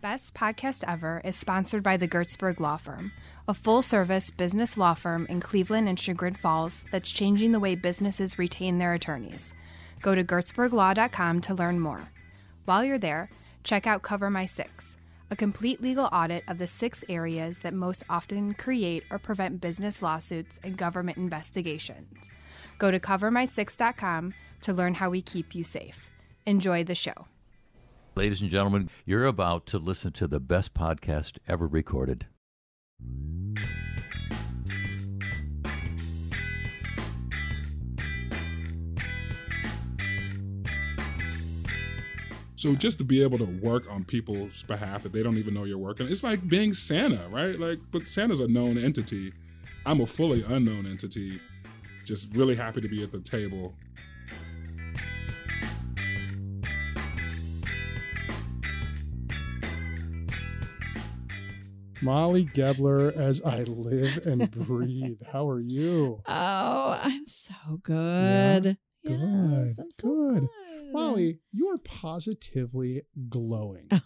Best Podcast Ever is sponsored by the Gertzberg Law Firm, a full-service business law firm in Cleveland and Chagrin Falls that's changing the way businesses retain their attorneys. Go to gertzberglaw.com to learn more. While you're there, check out Cover My Six, a complete legal audit of the 6 areas that most often create or prevent business lawsuits and government investigations. Go to covermysix.com to learn how we keep you safe. Enjoy the show. Ladies and gentlemen, you're about to listen to the best podcast ever recorded. So just to be able to work on people's behalf that they don't even know you're working, it's like being Santa, right? But Santa's a known entity. I'm a fully unknown entity. Just really happy to be at the table. Molly Gebler, as I live and breathe. How are you? Oh, I'm so good. Yeah, good. Yes, I'm so good. Molly, you are positively glowing. Oh,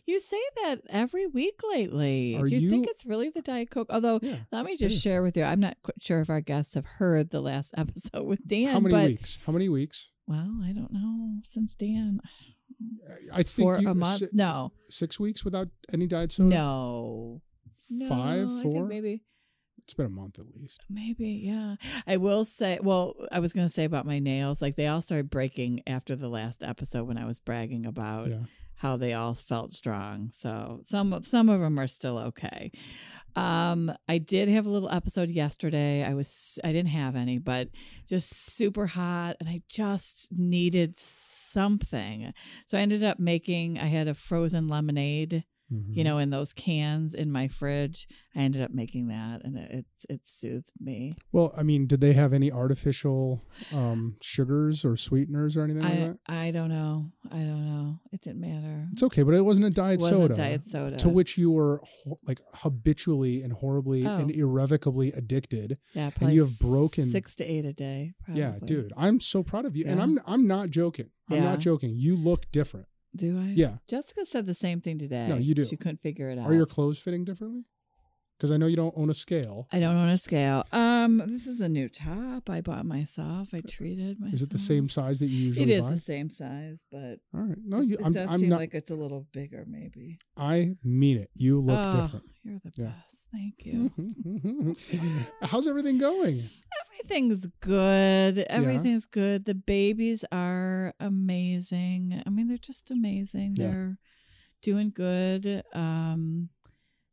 you say that every week lately. Do you think it's really the Diet Coke? Although, let me just share with you. I'm not quite sure if our guests have heard the last episode with Dan. How many weeks? Well, I don't know. Since Dan. I think for a month. No. 6 weeks without any diet soda? No. 5, 4? I think maybe. It's been a month at least. Maybe, yeah. I will say, well, I was going to say about my nails, like they all started breaking after the last episode when I was bragging about how they all felt strong. So some of them are still okay. I did have a little episode yesterday. I didn't have any, but just super hot, and I just needed something. So I ended up I had a frozen lemonade, in those cans in my fridge. I ended up making that, and it soothed me. Well, I mean, did they have any artificial sugars or sweeteners or anything like that? I don't know. It didn't matter. It's okay, but it wasn't a diet soda. It wasn't diet soda. To which you were habitually and horribly and irrevocably addicted. Yeah, and you have broken 6 to 8 a day. Probably. Yeah, dude, I'm so proud of you, and I'm not joking. I'm not joking. You look different. Do I? Yeah. Jessica said the same thing today. No, you do. She couldn't figure it out. Are your clothes fitting differently? Because I know you don't own a scale. I don't own a scale. This is a new top I bought myself. I treated myself. Is it the same size that you usually buy? It is the same size, but all right. No, it does seem like it's a little bigger, maybe. I mean it. You look different. You're the best. Thank you. How's everything going? Everything's good. Everything's good. The babies are amazing. I mean, they're just amazing. Yeah. They're doing good.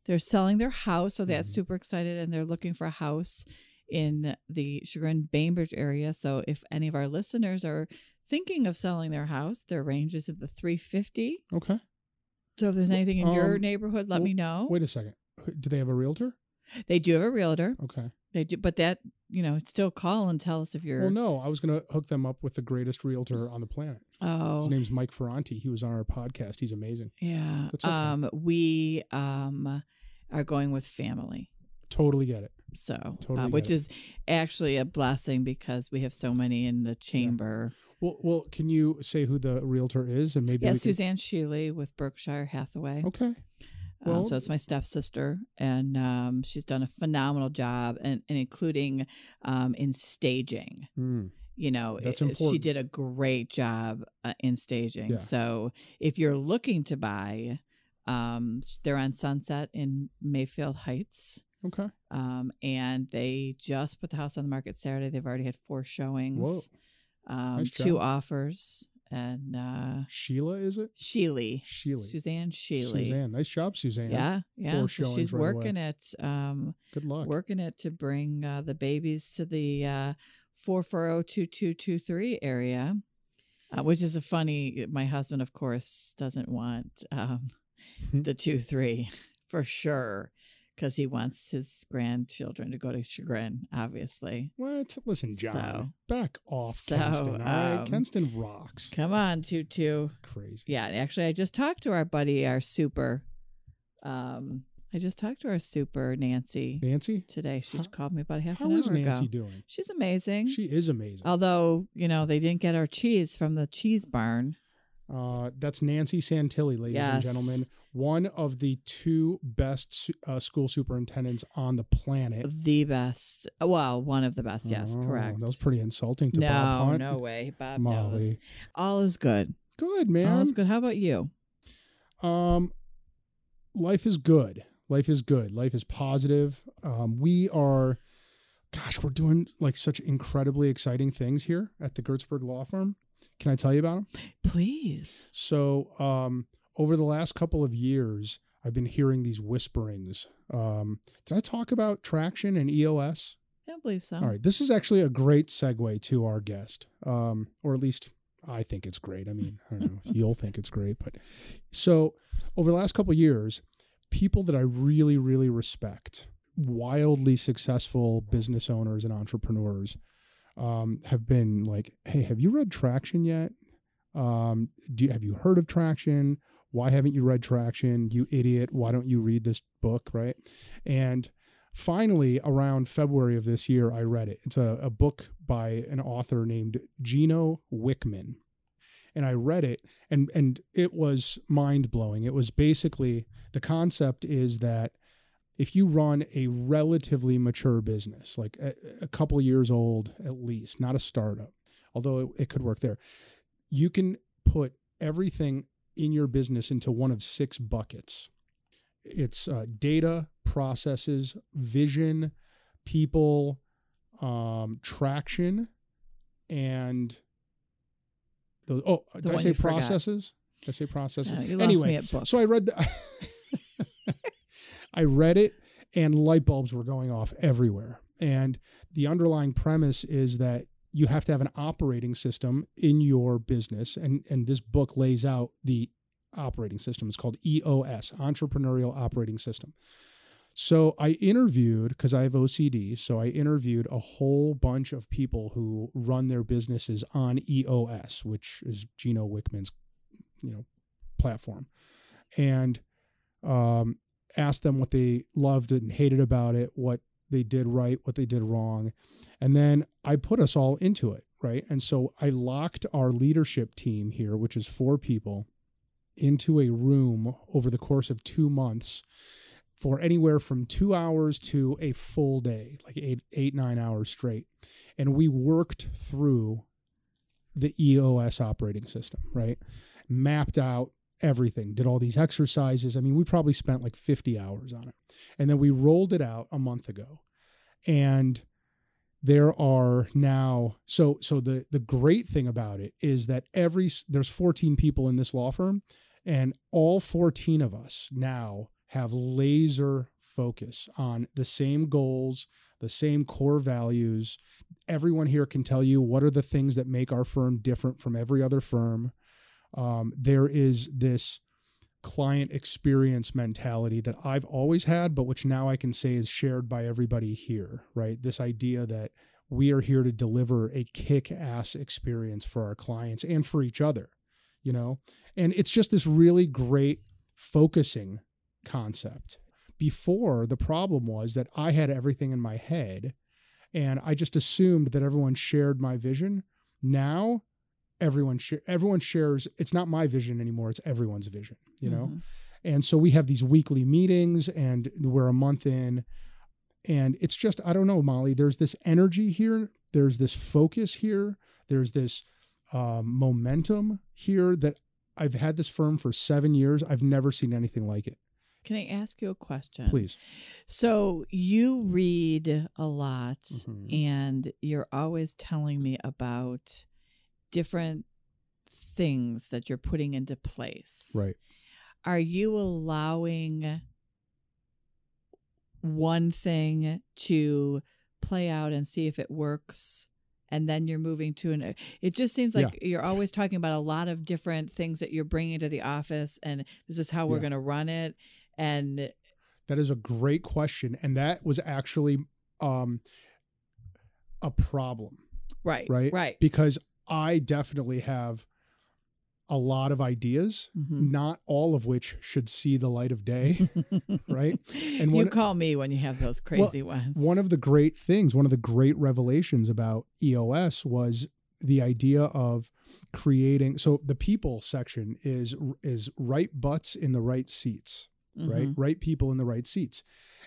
They're selling their house, so that's super excited, and they're looking for a house in the Chagrin-Bainbridge area. So if any of our listeners are thinking of selling their house, their range is at the $350,000. Okay. So if there's anything in your neighborhood, let me know. Wait a second. Do they have a realtor? They do have a realtor. Okay. They do, but that, still call and tell us if you're... Well, no, I was going to hook them up with the greatest realtor on the planet. Oh. His name's Mike Ferranti. He was on our podcast. He's amazing. Yeah. That's okay. We are going with family. Totally get it. So, which is actually a blessing because we have so many in the chamber. Yeah. Well, can you say who the realtor is? And maybe Suzanne Shealy with Berkshire Hathaway. Okay. Well, so it's my stepsister, and she's done a phenomenal job, and including in staging. That's important. She did a great job in staging. Yeah. So if you're looking to buy, they're on Sunset in Mayfield Heights. Okay. And they just put the house on the market Saturday. They've already had 4 showings. Whoa. Nice 2 offers. And Sheila, is it? Suzanne Shealy. Suzanne, nice job, Suzanne. Yeah. 4 showings. She's right working away. it. Good luck. Working it to bring the babies to the 440-2223 area, which is a funny. My husband, of course, doesn't want the 23 for sure. Because he wants his grandchildren to go to Chagrin, obviously. What? Listen, John, back off, So, Kenston. All right, Kenston rocks. Come on, Tutu. Crazy. Yeah, actually, I just talked to our buddy, our super. Nancy. Nancy? Today. She called me about half an hour ago. How is Nancy doing? She's amazing. She is amazing. Although, they didn't get our cheese from the cheese barn. That's Nancy Santilli, ladies and gentlemen. One of the 2 best school superintendents on the planet. The best. Well, one of the best. Yes, correct. That was pretty insulting to Bob Hunt. No way. Bob Molly. knows. All is good. Good, man. All is good. How about you? Life is good. Life is good. Life is positive. We're doing like such incredibly exciting things here at the Gertzberg Law Firm. Can I tell you about them? Please. So, over the last couple of years, I've been hearing these whisperings. Did I talk about traction and EOS? I don't believe so. All right. This is actually a great segue to our guest, or at least I think it's great. I mean, I don't know if you'll think it's great, but so over the last couple of years, people that I really, really respect, wildly successful business owners and entrepreneurs, have been like, hey, have you read Traction yet? Have you heard of Traction? Why haven't you read Traction? You idiot. Why don't you read this book? Right. And finally, around February of this year, I read it. It's a book by an author named Gino Wickman. And I read it and it was mind blowing. It was basically, the concept is that if you run a relatively mature business, like a couple years old at least, not a startup, although it could work there, you can put everything in your business into one of 6 buckets. It's data, processes, vision, people, traction, and those. Oh, did I say processes? Did I say processes? No, you lost anyway, me at book. So I read I read it, and light bulbs were going off everywhere. And the underlying premise is that you have to have an operating system in your business. And this book lays out the operating system. It's called EOS, Entrepreneurial Operating System. So I interviewed, because I have OCD, so I interviewed a whole bunch of people who run their businesses on EOS, which is Gino Wickman's, platform. And, asked them what they loved and hated about it, what they did right, what they did wrong. And then I put us all into it, right? And so I locked our leadership team here, which is 4 people, into a room over the course of 2 months for anywhere from 2 hours to a full day, like 9 hours straight. And we worked through the EOS operating system, right? Mapped out everything, did all these exercises. I mean, we probably spent like 50 hours on it. And then we rolled it out a month ago. And there are now, so the great thing about it is that there's 14 people in this law firm, and all 14 of us now have laser focus on the same goals, the same core values. Everyone here can tell you what are the things that make our firm different from every other firm. There is this client experience mentality that I've always had, but which now I can say is shared by everybody here, right? This idea that we are here to deliver a kick-ass experience for our clients and for each other, and it's just this really great focusing concept. Before, the problem was that I had everything in my head and I just assumed that everyone shared my vision. Now, everyone shares. It's not my vision anymore. It's everyone's vision, And so we have these weekly meetings and we're a month in, and it's just, I don't know, Molly, there's this energy here. There's this focus here. There's this momentum here that I've had this firm for 7 years. I've never seen anything like it. Can I ask you a question? Please. So you read a lot, and you're always telling me about different things that you're putting into place. Right. Are you allowing one thing to play out and see if it works, and then you're moving to it just seems like you're always talking about a lot of different things that you're bringing to the office, and this is how we're going to run it. And that is a great question. And that was actually a problem. Right. Because I definitely have a lot of ideas, not all of which should see the light of day. Right. And you call me when you have those crazy ones. One of the great things, one of the great revelations about EOS was the idea of creating. So the people section is right butts in the right seats, right? Right people in the right seats.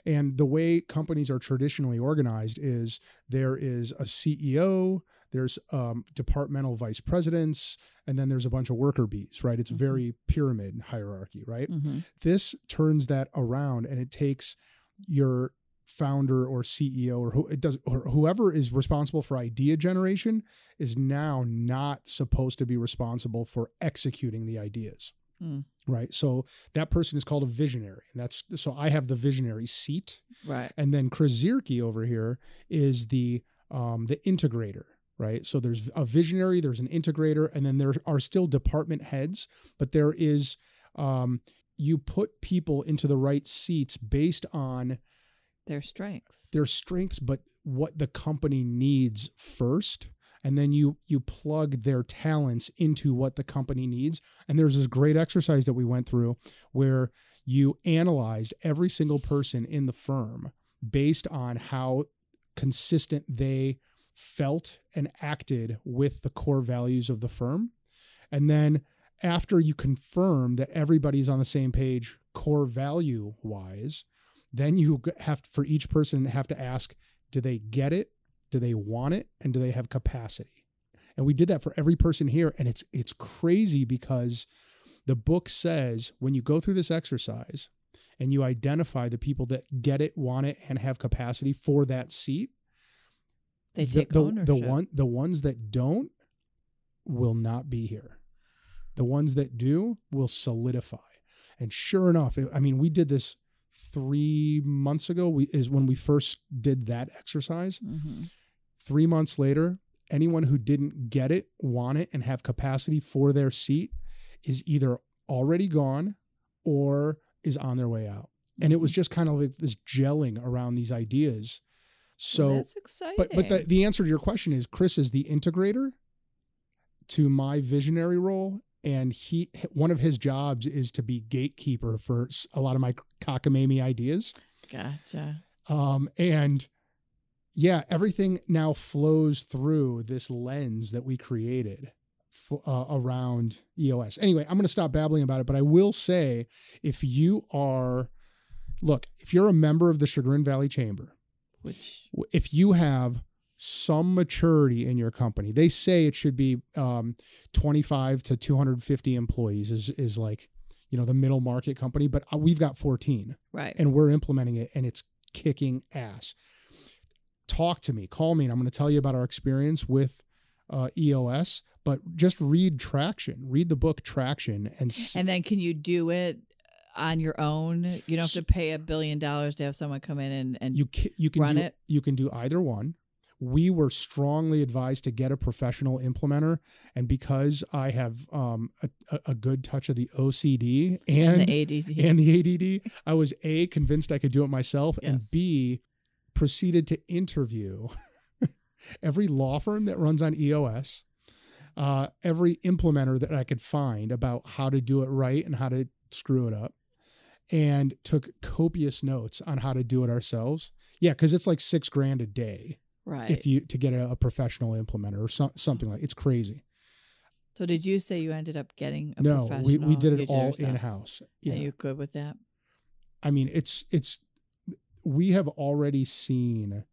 And the way companies are traditionally organized is there is a CEO, there's departmental vice presidents, and then there's a bunch of worker bees, right? It's very pyramid hierarchy, right? This turns that around, and it takes your founder or CEO or whoever is responsible for idea generation is now not supposed to be responsible for executing the ideas. Right. So that person is called a visionary. And so I have the visionary seat. Right. And then Chris Zierke over here is the integrator. Right. So there's a visionary, there's an integrator, and then there are still department heads, but there is, you put people into the right seats based on their strengths, but what the company needs first. And then you plug their talents into what the company needs. And there's this great exercise that we went through where you analyzed every single person in the firm based on how consistent they felt and acted with the core values of the firm. And then after you confirm that everybody's on the same page core value wise, then you have, for each person, have to ask, do they get it? Do they want it? And do they have capacity? And we did that for every person here. And it's crazy because the book says when you go through this exercise and you identify the people that get it, want it, and have capacity for that seat, they take ownership. The ones that don't will not be here. The ones that do will solidify. And sure enough, we did this 3 months ago is when we first did that exercise. 3 months later, anyone who didn't get it, want it, and have capacity for their seat is either already gone or is on their way out. And it was just kind of like this gelling around these ideas. So that's exciting. But the answer to your question is Chris is the integrator to my visionary role. And one of his jobs is to be gatekeeper for a lot of my cockamamie ideas. Gotcha. And yeah, everything now flows through this lens that we created around EOS. Anyway, I'm going to stop babbling about it, but I will say, if you're a member of the Chagrin Valley Chamber, if you have some maturity in your company, they say it should be 25 to 250 employees is like, the middle market company, but we've got 14. Right. And we're implementing it and it's kicking ass. Talk to me, call me, and I'm going to tell you about our experience with EOS, but just read the book Traction. And then can you do it on your own? You don't have to pay $1 billion to have someone come in and you can run it? You can do either one. We were strongly advised to get a professional implementer. And because I have a good touch of the OCD and the ADD, I was A, convinced I could do it myself, and B, proceeded to interview every law firm that runs on EOS, every implementer that I could find about how to do it right and how to screw it up, and took copious notes on how to do it ourselves. Yeah, because it's like $6,000 a day. Right. To get a professional implementer or something like it's crazy. So did you say you ended up getting a professional? No, we did it all in-house. Yeah. Are you good with that? We have already seen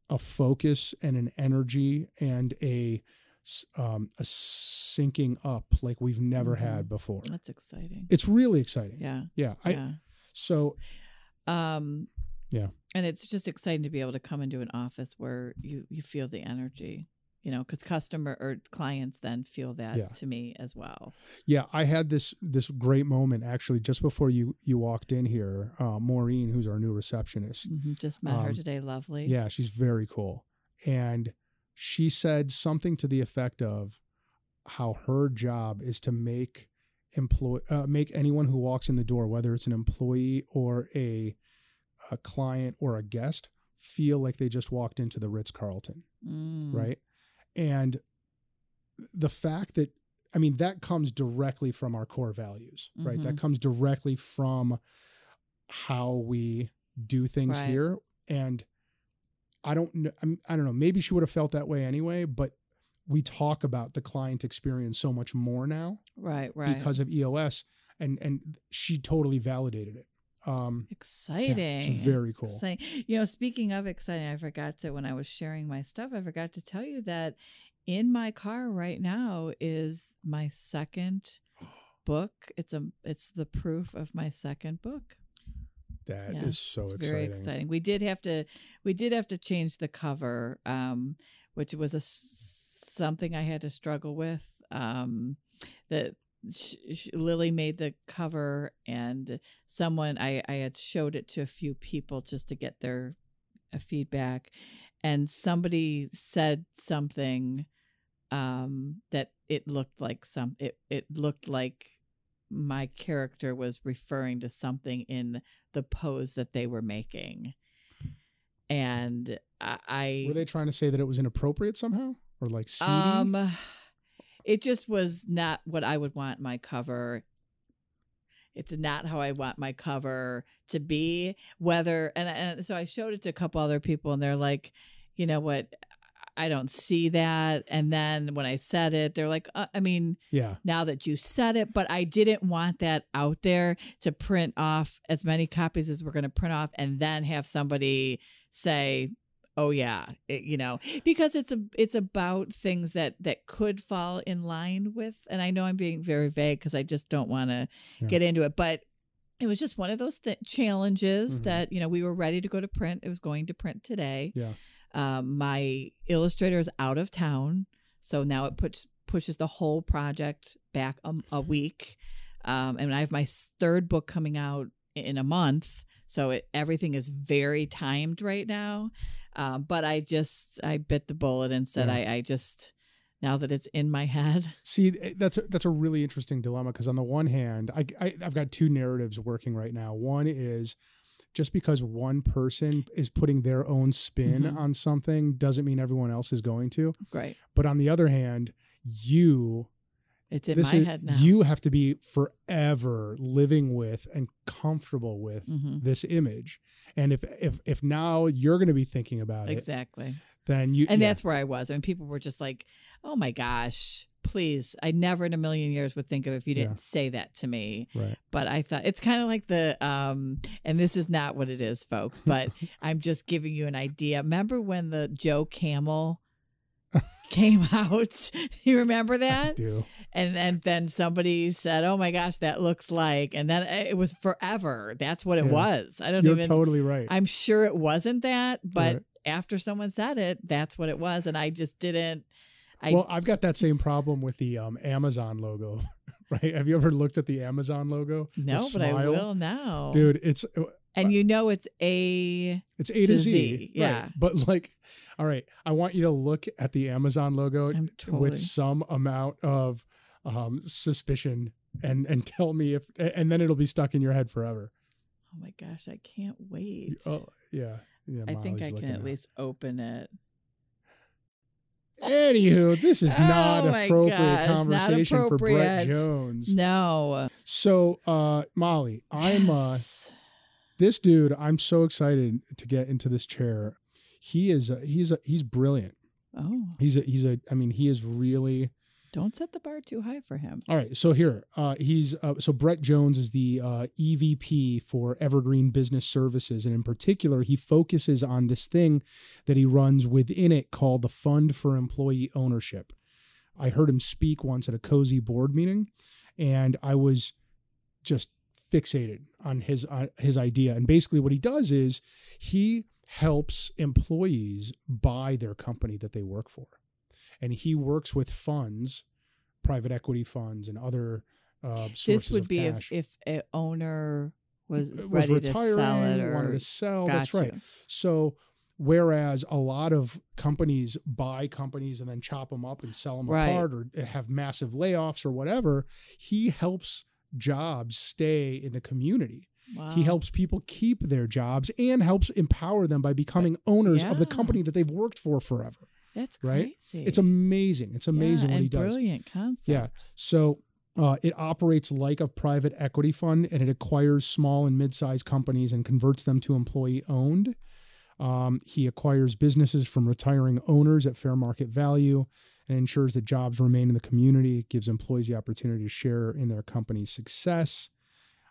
a focus and an energy and a syncing up like we've never had before. That's exciting. It's really exciting. Yeah. Yeah. Yeah. And it's just exciting to be able to come into an office where you feel the energy, because customer or clients then feel that to me as well. Yeah. I had this great moment actually just before you walked in here. Maureen, who's our new receptionist. Just met her today. Lovely. Yeah. She's very cool. And she said something to the effect of how her job is to make anyone who walks in the door, whether it's an employee or a client or a guest, feel like they just walked into the Ritz-Carlton, right? And the fact that, that comes directly from our core values, right? That comes directly from how we do things here. And I don't know, maybe she would have felt that way anyway, but we talk about the client experience so much more now, right, because of EOS, and she totally validated it. Exciting. Yeah, it's very cool. Exciting. You know, speaking of exciting, I forgot to, when I was sharing my stuff, I forgot to tell you that in my car right now is my second book. It's the proof of my second book. That is so it's exciting. Very exciting. We did have to change the cover, which was something I had to struggle with. Lily made the cover, and someone I had showed it to a few people just to get their feedback, and somebody said something that it looked like it looked like my character was referring to something in the pose that they were making, and I were they trying to say that it was inappropriate somehow, or like seedy? It just was not what I would want my cover. It's not how I want my cover to be. And so I showed it to a couple other people, and they're like, you know what? I don't see that. And then when I said it, they're like, now that you said it, but I didn't want that out there to print off as many copies as we're going to print off, and then have somebody say, oh yeah, because it's about things that could fall in line with, and I know I'm being very vague because I just don't want to get into it, but it was just one of those challenges that, we were ready to go to print. It was going to print today. Yeah. My illustrator is out of town, so now it pushes the whole project back a week. And I have my third book coming out in a month, so everything is very timed right now. But I bit the bullet and said, I just, now that it's in my head. See, that's a really interesting dilemma, because on the one hand, I've got two narratives working right now. One is, just because one person is putting their own spin on something doesn't mean everyone else is going to. Right. But on the other hand, it's in my head now. You have to be forever living with and comfortable with this image. And if now you're going to be thinking about it, then that's where I was. I mean, people were just like, "Oh my gosh, please!" I never in a million years would think of if you didn't say that to me. Right. But I thought it's kind of like and this is not what it is, folks. But I'm just giving you an idea. Remember when the Joe Camel came out? You remember that? I do. And then somebody said, "Oh my gosh, that looks like," and then it was forever. That's what it was. You're totally right. I'm sure it wasn't that, but after someone said it, that's what it was, and I just didn't. Well, I've got that same problem with the Amazon logo. Right? Have you ever looked at the Amazon logo? No, but I will now, dude. It's it's A to Z. Yeah. Right. But all right, I want you to look at the Amazon logo with some amount of suspicion and tell me and then it'll be stuck in your head forever. Oh my gosh, I can't wait. Oh yeah. I think I can at least open it. Anywho, this is not appropriate conversation for Brett Jones. No. So, Molly, this dude, I'm so excited to get into this chair. He's brilliant. Oh. He is really. Don't set the bar too high for him. All right. So here, so Brett Jones is the EVP for Evergreen Business Services. And in particular, he focuses on this thing that he runs within it called the Fund for Employee Ownership. I heard him speak once at a cozy board meeting, and I was just fixated on his idea. And basically what he does is he helps employees buy their company that they work for. And he works with funds, private equity funds, and other sources This would of be cash. if an owner was retiring, to sell it or wanted to sell. Got That's right. So whereas a lot of companies buy companies and then chop them up and sell them apart, or have massive layoffs or whatever, he helps jobs stay in the community. Wow. He helps people keep their jobs and helps empower them by becoming owners of the company that they've worked for forever. That's right. Crazy. It's amazing. It's amazing what he does. Brilliant concept. Yeah. So it operates like a private equity fund, and it acquires small and mid-sized companies and converts them to employee-owned. He acquires businesses from retiring owners at fair market value and ensures that jobs remain in the community. It gives employees the opportunity to share in their company's success.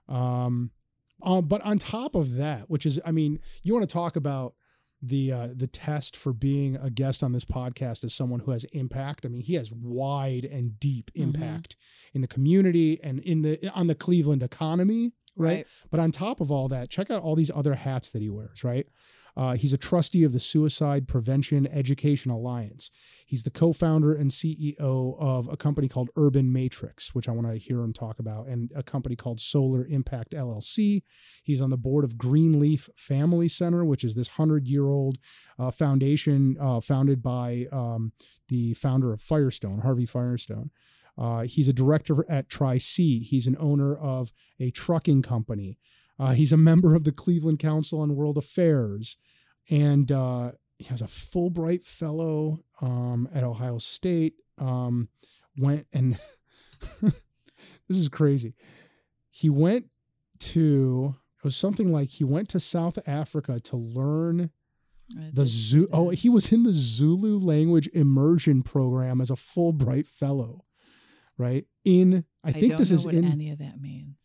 But on top of that, which is, I mean, you want to talk about the test for being a guest on this podcast as someone who has impact. I mean, he has wide and deep impact in the community and on the Cleveland economy, right? But on top of all that, check out all these other hats that he wears, right? He's a trustee of the Suicide Prevention Education Alliance. He's the co-founder and CEO of a company called Urban Matrix, which I want to hear him talk about, and a company called Solar Impact LLC. He's on the board of Greenleaf Family Center, which is this 100-year-old foundation founded by the founder of Firestone, Harvey Firestone. He's a director at Tri-C. He's an owner of a trucking company. He's a member of the Cleveland Council on World Affairs, and he was a Fulbright fellow at Ohio State. Went and this is crazy. He went to South Africa to learn he was in the Zulu language immersion program as a Fulbright fellow, right? I don't know what any of that means.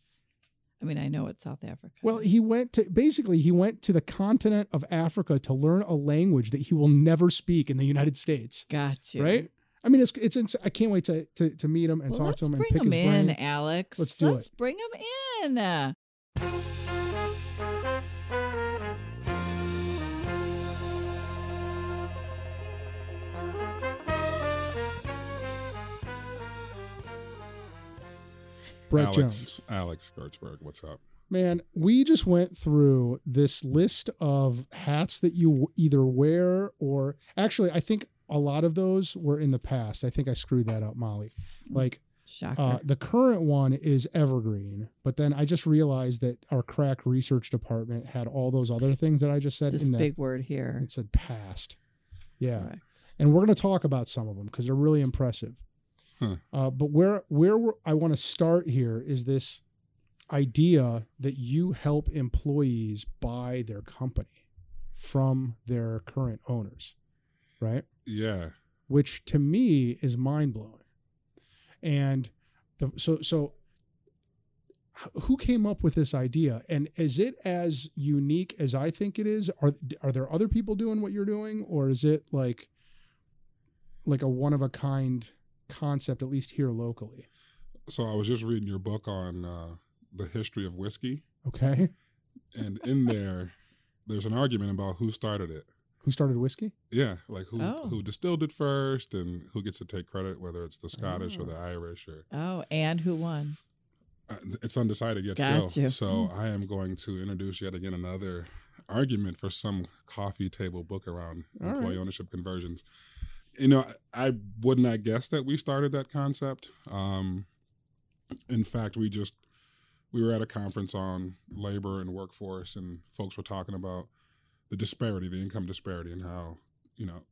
I mean, I know it's South Africa. Well, he went to the continent of Africa to learn a language that he will never speak in the United States. Gotcha. Right? I mean, it's I can't wait to meet him and talk to him and pick his brain. Let's bring him in, Alex. Let's do it. Let's bring him in. Brett Jones. Alex Gertzberg, what's up? Man, we just went through this list of hats that you either wear or actually, I think a lot of those were in the past. I think I screwed that up, Molly. Like, the current one is Evergreen, but then I just realized that our crack research department had all those other things that I just said. This in that big word here. It said past. Yeah. Correct. And we're going to talk about some of them because they're really impressive. But where I want to start here is this idea that you help employees buy their company from their current owners, right? Yeah. Which to me is mind blowing. And so who came up with this idea? And is it as unique as I think it is? Are there other people doing what you're doing, or is it like a one of a kind concept, at least here locally? So I was just reading your book on the history of whiskey. Okay. And in there's an argument about who started it. Who started whiskey? Yeah, like who distilled it first and who gets to take credit, whether it's the Scottish or the Irish. And who won? It's undecided yet still. So I am going to introduce yet again another argument for some coffee table book around employee ownership conversions. You know, I would not guess that we started that concept. In fact, we were at a conference on labor and workforce, and folks were talking about the income disparity, and how, you know,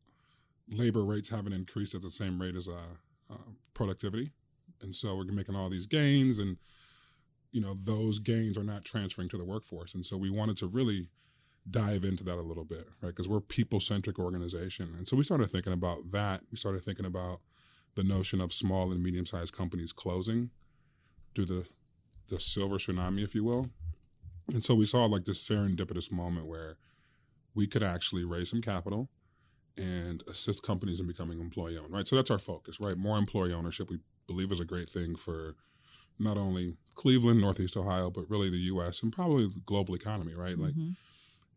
labor rates haven't increased at the same rate as productivity. And so we're making all these gains, and, you know, those gains are not transferring to the workforce. And so we wanted to really dive into that a little bit, right? Because we're a people-centric organization. And so we started thinking about that. We started thinking about the notion of small and medium-sized companies closing through the silver tsunami, if you will. And so we saw like this serendipitous moment where we could actually raise some capital and assist companies in becoming employee-owned, right? So that's our focus, right? More employee ownership, we believe, is a great thing for not only Cleveland, Northeast Ohio, but really the U.S. and probably the global economy, right? Like,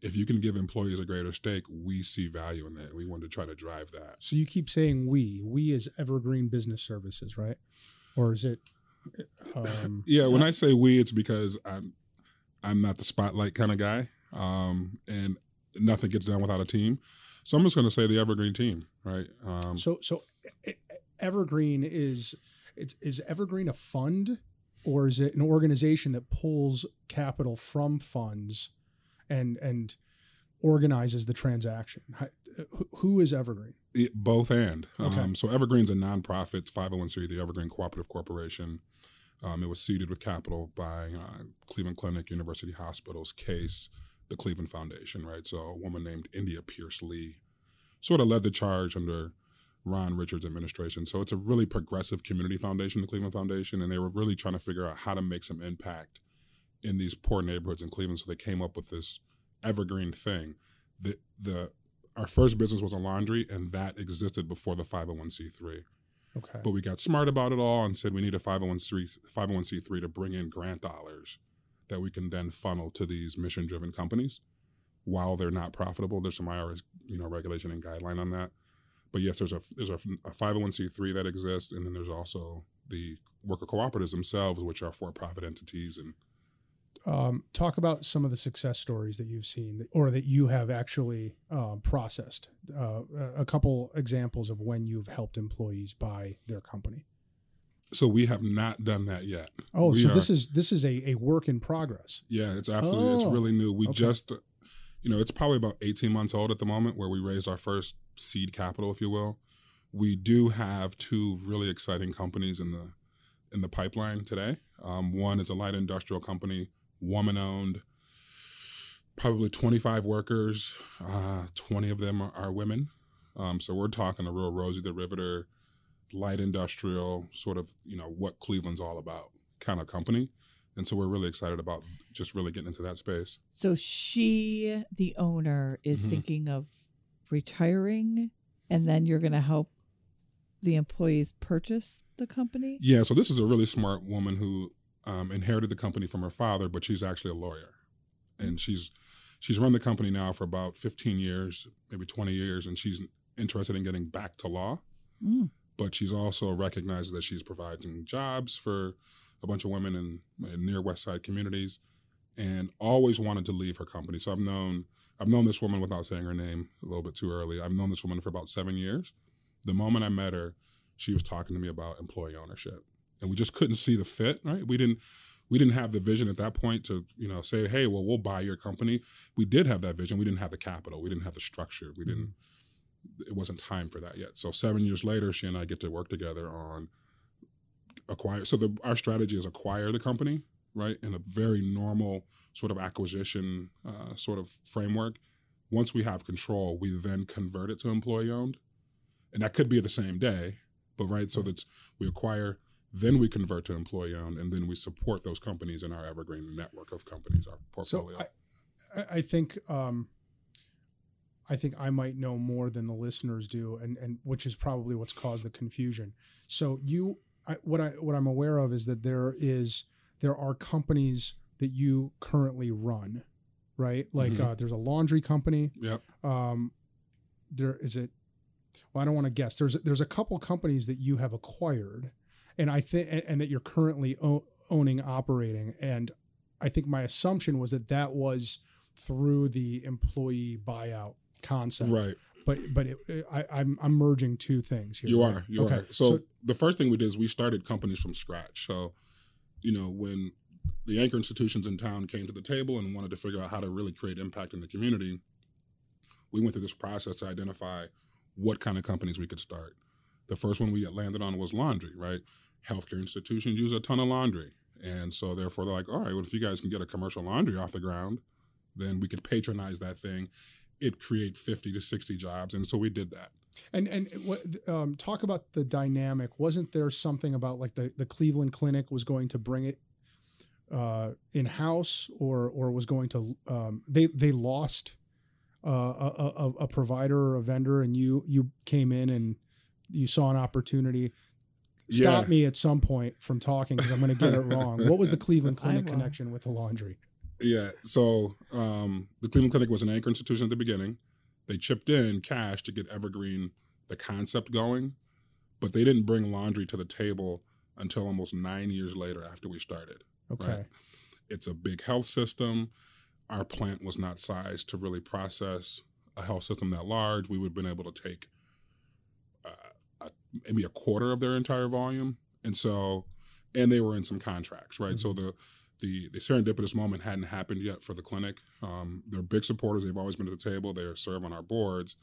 if you can give employees a greater stake, we see value in that. We want to try to drive that. So you keep saying we as Evergreen Business Services, right? Or is it? Yeah, when I say we, it's because I'm not the spotlight kind of guy, and nothing gets done without a team. So I'm just going to say the Evergreen team, right? So Evergreen is Evergreen a fund, or is it an organization that pulls capital from funds and organizes the transaction? Who is Evergreen? Both and. Okay. So Evergreen's a nonprofit 501c, the Evergreen Cooperative Corporation. It was seeded with capital by Cleveland Clinic, University Hospitals, CASE, the Cleveland Foundation, right? So a woman named India Pierce Lee sort of led the charge under Ron Richards administration. So it's a really progressive community foundation, the Cleveland Foundation, and they were really trying to figure out how to make some impact in these poor neighborhoods in Cleveland. So they came up with this Evergreen thing. Our first business was a laundry, and that existed before the 501c3. Okay. But we got smart about it all and said we need a 501c3 to bring in grant dollars that we can then funnel to these mission-driven companies while they're not profitable. There's some IRS, regulation and guideline on that. But yes, there's a 501c3 that exists, and then there's also the worker cooperatives themselves, which are for-profit entities. And talk about some of the success stories that you've seen or that you have actually processed. A couple examples of when you've helped employees buy their company. So we have not done that yet. Oh, this is a work in progress. Yeah, it's absolutely, it's really new. We just, it's probably about 18 months old at the moment, where we raised our first seed capital, if you will. We do have two really exciting companies in the pipeline today. One is a light industrial company, woman-owned, probably 25 workers, 20 of them are women. So we're talking a real Rosie the Riveter, light industrial, sort of, what Cleveland's all about kind of company. And so we're really excited about just really getting into that space. So she, the owner, is thinking of retiring, and then you're going to help the employees purchase the company? Yeah, so this is a really smart woman who inherited the company from her father, but she's actually a lawyer. And she's run the company now for about 15 years, maybe 20 years, and she's interested in getting back to law. Mm. But she's also recognizes that she's providing jobs for a bunch of women in near West Side communities, and always wanted to leave her company. So I've known this woman, without saying her name a little bit too early, I've known this woman for about 7 years. The moment I met her, she was talking to me about employee ownership, and we just couldn't see the fit, right? We didn't have the vision at that point to, say, hey, well, we'll buy your company. We did have that vision. We didn't have the capital. We didn't have the structure. It wasn't time for that yet. So 7 years later, she and I get to work together on acquire. So our strategy is acquire the company, right, in a very normal sort of acquisition sort of framework. Once we have control, we then convert it to employee owned. And that could be the same day, but right, so that's we acquire, then we convert to employee owned, and then we support those companies in our Evergreen network of companies, our portfolio. So I think I might know more than the listeners do, and which is probably what's caused the confusion. So what I'm aware of is that there are companies that you currently run, right? Like there's a laundry company. Yep. I don't want to guess. There's a couple companies that you have acquired, and I think and that you're currently owning, operating. And I think my assumption was that was through the employee buyout concept, right? But I'm merging two things here. You are. So the first thing we did is we started companies from scratch. So, when the anchor institutions in town came to the table and wanted to figure out how to really create impact in the community, we went through this process to identify what kind of companies we could start. The first one we landed on was laundry, right? Healthcare institutions use a ton of laundry. And so therefore they're like, all right, well, if you guys can get a commercial laundry off the ground, then we could patronize that thing. It create 50 to 60 jobs. And so we did that. And what, talk about the dynamic. Wasn't there something about like the Cleveland Clinic was going to bring it in-house or was going to, they lost a provider or a vendor, and you came in and you saw an opportunity. Stop me at some point from talking because I'm going to get it wrong. What was the Cleveland Clinic connection with the laundry? Yeah. So the Cleveland Clinic was an anchor institution at the beginning. They chipped in cash to get Evergreen, the concept, going, but they didn't bring laundry to the table until almost 9 years later after we started. Okay. Right? It's a big health system. Our plant was not sized to really process a health system that large. We would have been able to take maybe a quarter of their entire volume. And they were in some contracts, right? Mm-hmm. So the serendipitous moment hadn't happened yet for the clinic. They're big supporters. They've always been at the table. They serve on our boards.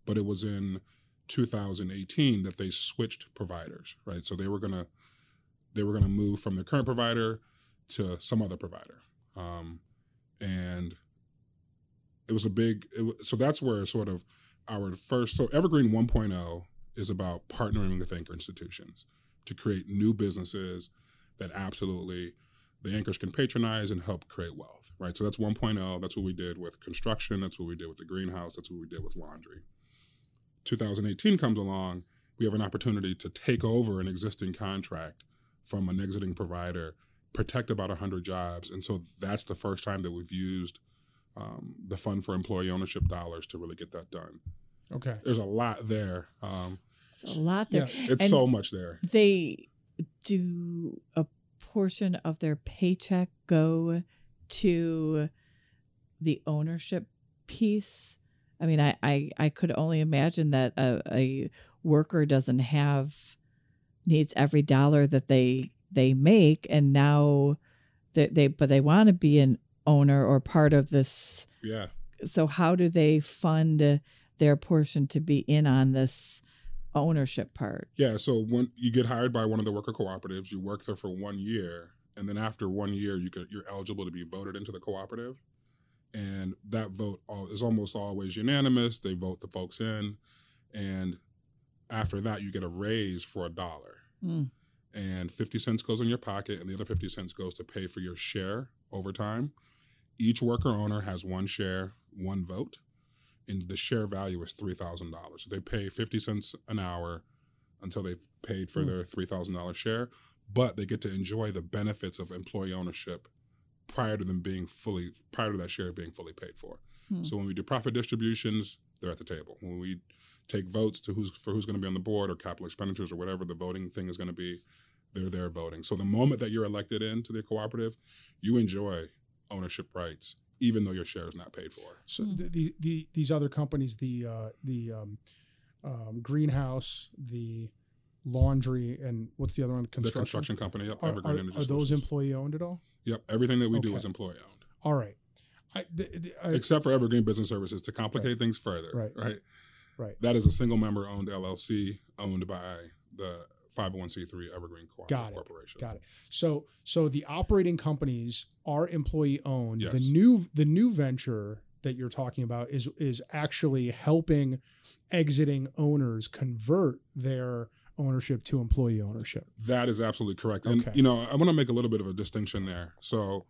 But it was in 2018 that they switched providers, right? So they were gonna move from their current provider to some other provider. And it was so that's where sort of our first, so Evergreen 1.0 is about partnering with anchor institutions to create new businesses that absolutely the anchors can patronize and help create wealth, right? So that's 1.0. That's what we did with construction. That's what we did with the greenhouse. That's what we did with laundry. 2018 comes along. We have an opportunity to take over an existing contract from an exiting provider, protect about 100 jobs. And so that's the first time that we've used the Fund for Employee Ownership dollars to really get that done. Okay. There's a lot there. It's a lot there. Yeah, it's so much there. They do a portion of their paycheck go to the ownership piece. I mean, I could only imagine that a worker needs every dollar that they make, and now they want to be an owner or part of this. Yeah. So how do they fund their portion to be in on this ownership part? Yeah. So when you get hired by one of the worker cooperatives, you work there for 1 year, and then after 1 year, you're eligible to be voted into the cooperative. And that vote is almost always unanimous. They vote the folks in, and after that, you get a raise for $1. And 50 cents goes in your pocket, and the other 50 cents goes to pay for your share over time. Each worker owner has one share, one vote, and the share value is $3,000. So they pay 50 cents an hour until they've paid for their $3,000 share, but they get to enjoy the benefits of employee ownership prior to that share being fully paid for. So when we do profit distributions, they're at the table. When we take votes for who's going to be on the board or capital expenditures or whatever the voting thing is going to be, they're there voting. So the moment that you're elected into the cooperative, you enjoy ownership rights, even though your share is not paid for. So these other companies, the greenhouse, the laundry, and what's the other one? The construction company, yep, Evergreen Energy Are those employee owned at all? Yep, everything that we do is employee owned. All right. Except for Evergreen Business Services, to complicate things further. Right. That is a single member owned LLC owned by the 501c3 Evergreen Corporation. Got it. So the operating companies are employee owned. Yes. The new venture that you're talking about is actually helping exiting owners convert their ownership to employee ownership. That is absolutely correct. And I want to make a little bit of a distinction there. So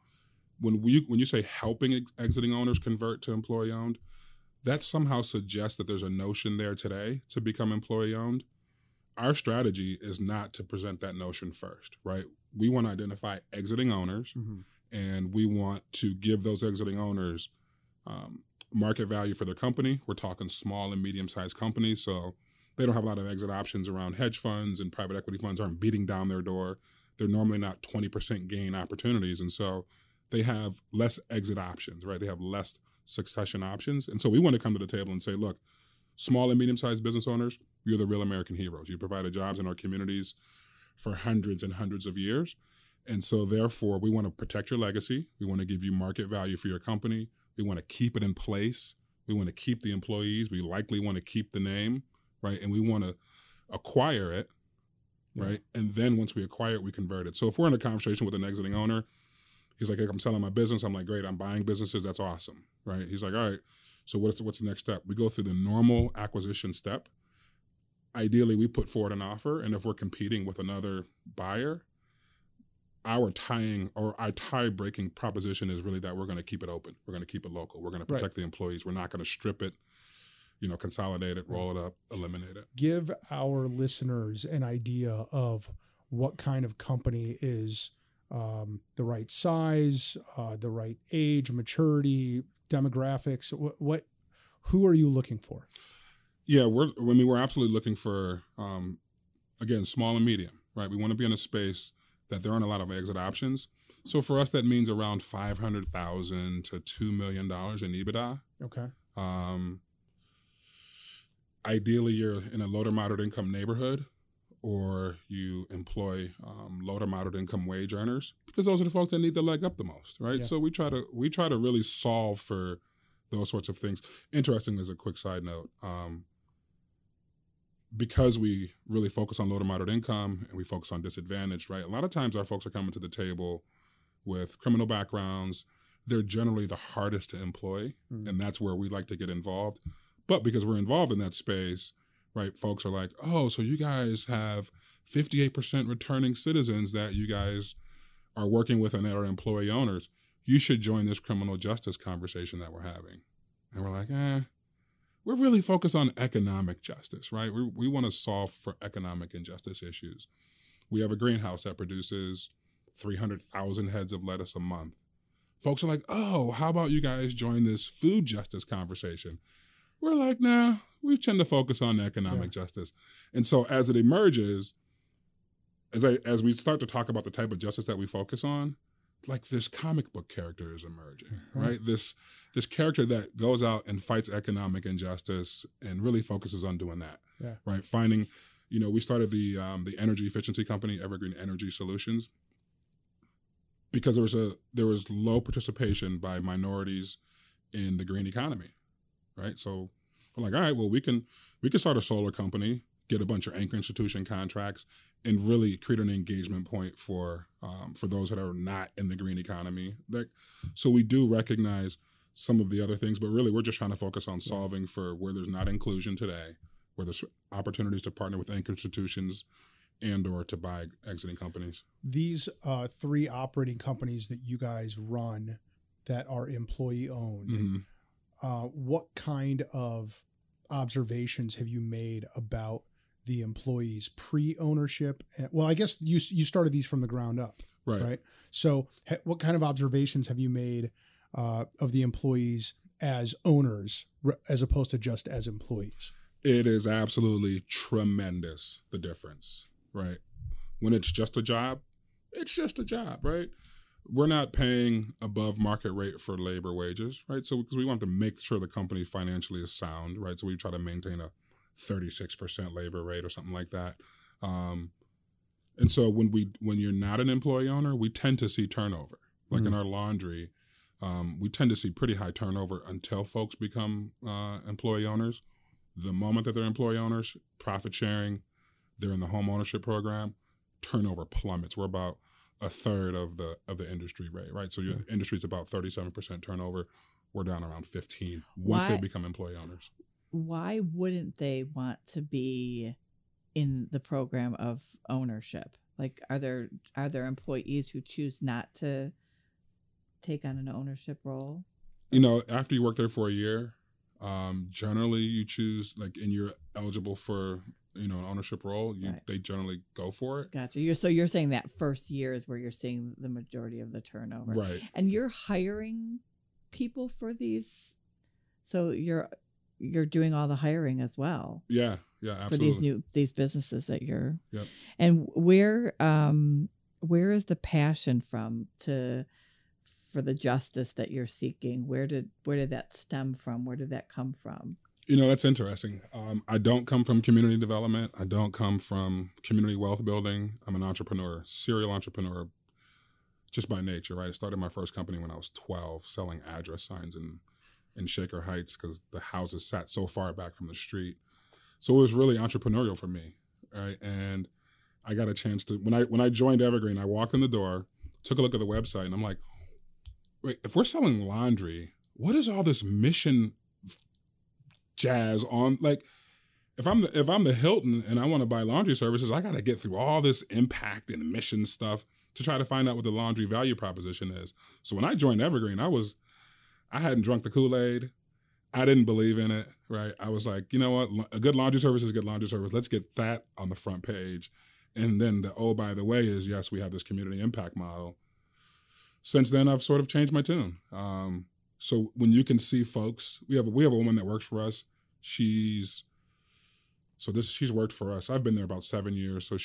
when you say helping exiting owners convert to employee owned, that somehow suggests that there's a notion there today to become employee owned. Our strategy is not to present that notion first, right? We want to identify exiting owners, and we want to give those exiting owners market value for their company. We're talking small and medium-sized companies, so they don't have a lot of exit options around hedge funds, and private equity funds aren't beating down their door. They're normally not 20% gain opportunities, and so they have less exit options, right? They have less succession options. And so we want to come to the table and say, look, small and medium-sized business owners, you're the real American heroes. You provided jobs in our communities for hundreds and hundreds of years. And so therefore, we want to protect your legacy. We want to give you market value for your company. We want to keep it in place. We want to keep the employees. We likely want to keep the name, right? And we want to acquire it, right? And then once we acquire it, we convert it. So if we're in a conversation with an exiting owner, he's like, hey, I'm selling my business. I'm like, great, I'm buying businesses. That's awesome, right? He's like, all right, so what's the next step? We go through the normal acquisition step. Ideally, we put forward an offer, and if we're competing with another buyer, our tie-breaking proposition is really that we're going to keep it open. We're going to keep it local. We're going to protect the employees. We're not going to strip it, consolidate it, roll it up, eliminate it. Give our listeners an idea of what kind of company is the right size, the right age, maturity, demographics. Who are you looking for? Yeah, we're absolutely looking for, again, small and medium, right? We want to be in a space that there aren't a lot of exit options. So for us, that means around $500,000 to $2 million in EBITDA. Okay. Ideally, you're in a low to moderate income neighborhood, or you employ low to moderate income wage earners, because those are the folks that need the leg up the most, right? Yeah. So we try to really solve for those sorts of things. Interesting, as a quick side note, because we really focus on low to moderate income and we focus on disadvantaged, right? A lot of times our folks are coming to the table with criminal backgrounds. They're generally the hardest to employ, and that's where we like to get involved. But because we're involved in that space, right? Folks are like, oh, so you guys have 58% returning citizens that you guys are working with and that are employee owners. You should join this criminal justice conversation that we're having. And we're like, we're really focused on economic justice, right? We want to solve for economic injustice issues. We have a greenhouse that produces 300,000 heads of lettuce a month. Folks are like, oh, how about you guys join this food justice conversation? We're like, nah, we tend to focus on economic justice. And so as it emerges, as we start to talk about the type of justice that we focus on, like this comic book character is emerging, right? This character that goes out and fights economic injustice and really focuses on doing that, right? Finding, we started the energy efficiency company, Evergreen Energy Solutions, because there was low participation by minorities in the green economy, right? So we're like, all right, well, we can start a solar company, get a bunch of anchor institution contracts, and really create an engagement point for those that are not in the green economy. So we do recognize some of the other things, but really we're just trying to focus on solving for where there's not inclusion today, where there's opportunities to partner with anchor institutions and or to buy exiting companies. These 3 operating companies that you guys run that are employee owned, what kind of observations have you made about the employees pre-ownership? Well, I guess you started these from the ground up, right? So what kind of observations have you made of the employees as owners as opposed to just as employees? It is absolutely tremendous, the difference, right? When it's just a job, it's just a job, right? We're not paying above market rate for labor wages, right? So because we want to make sure the company financially is sound, right? So we try to maintain a 36% labor rate or something like that. And so when you're not an employee owner, we tend to see turnover. Like in our laundry, we tend to see pretty high turnover until folks become employee owners. The moment that they're employee owners, profit sharing, they're in the home ownership program, turnover plummets. We're about a third of the industry rate, right? So your industry's about 37% turnover. We're down around 15 once they become employee owners. Why wouldn't they want to be in the program of ownership? Like, are there employees who choose not to take on an ownership role? After you work there for a year, generally you choose, like, and you're eligible for, an ownership role, they generally go for it. Gotcha. So you're saying that first year is where you're seeing the majority of the turnover. Right. And you're hiring people for these. So you're doing all the hiring as well. Yeah, absolutely. For these businesses that you're. Yep. And where is the passion from for the justice that you're seeking? Where did that stem from? Where did that come from? That's interesting. I don't come from community development. I don't come from community wealth building. I'm an entrepreneur, serial entrepreneur, just by nature, right? I started my first company when I was 12, selling address signs in Shaker Heights because the houses sat so far back from the street. So it was really entrepreneurial for me, right? And I got a chance to, when I joined Evergreen, I walked in the door, took a look at the website, and I'm like, wait, if we're selling laundry, what is all this mission jazz on? Like, if I'm the Hilton and I want to buy laundry services, I got to get through all this impact and mission stuff to try to find out what the laundry value proposition is. So when I joined Evergreen, I hadn't drunk the Kool-Aid. I didn't believe in it, right? I was like, you know what? A good laundry service is a good laundry service. Let's get that on the front page. And then by the way is, yes, we have this community impact model. Since then, I've sort of changed my tune. So when you can see folks, we have a woman that works for us. She's worked for us. I've been there about 7 years. So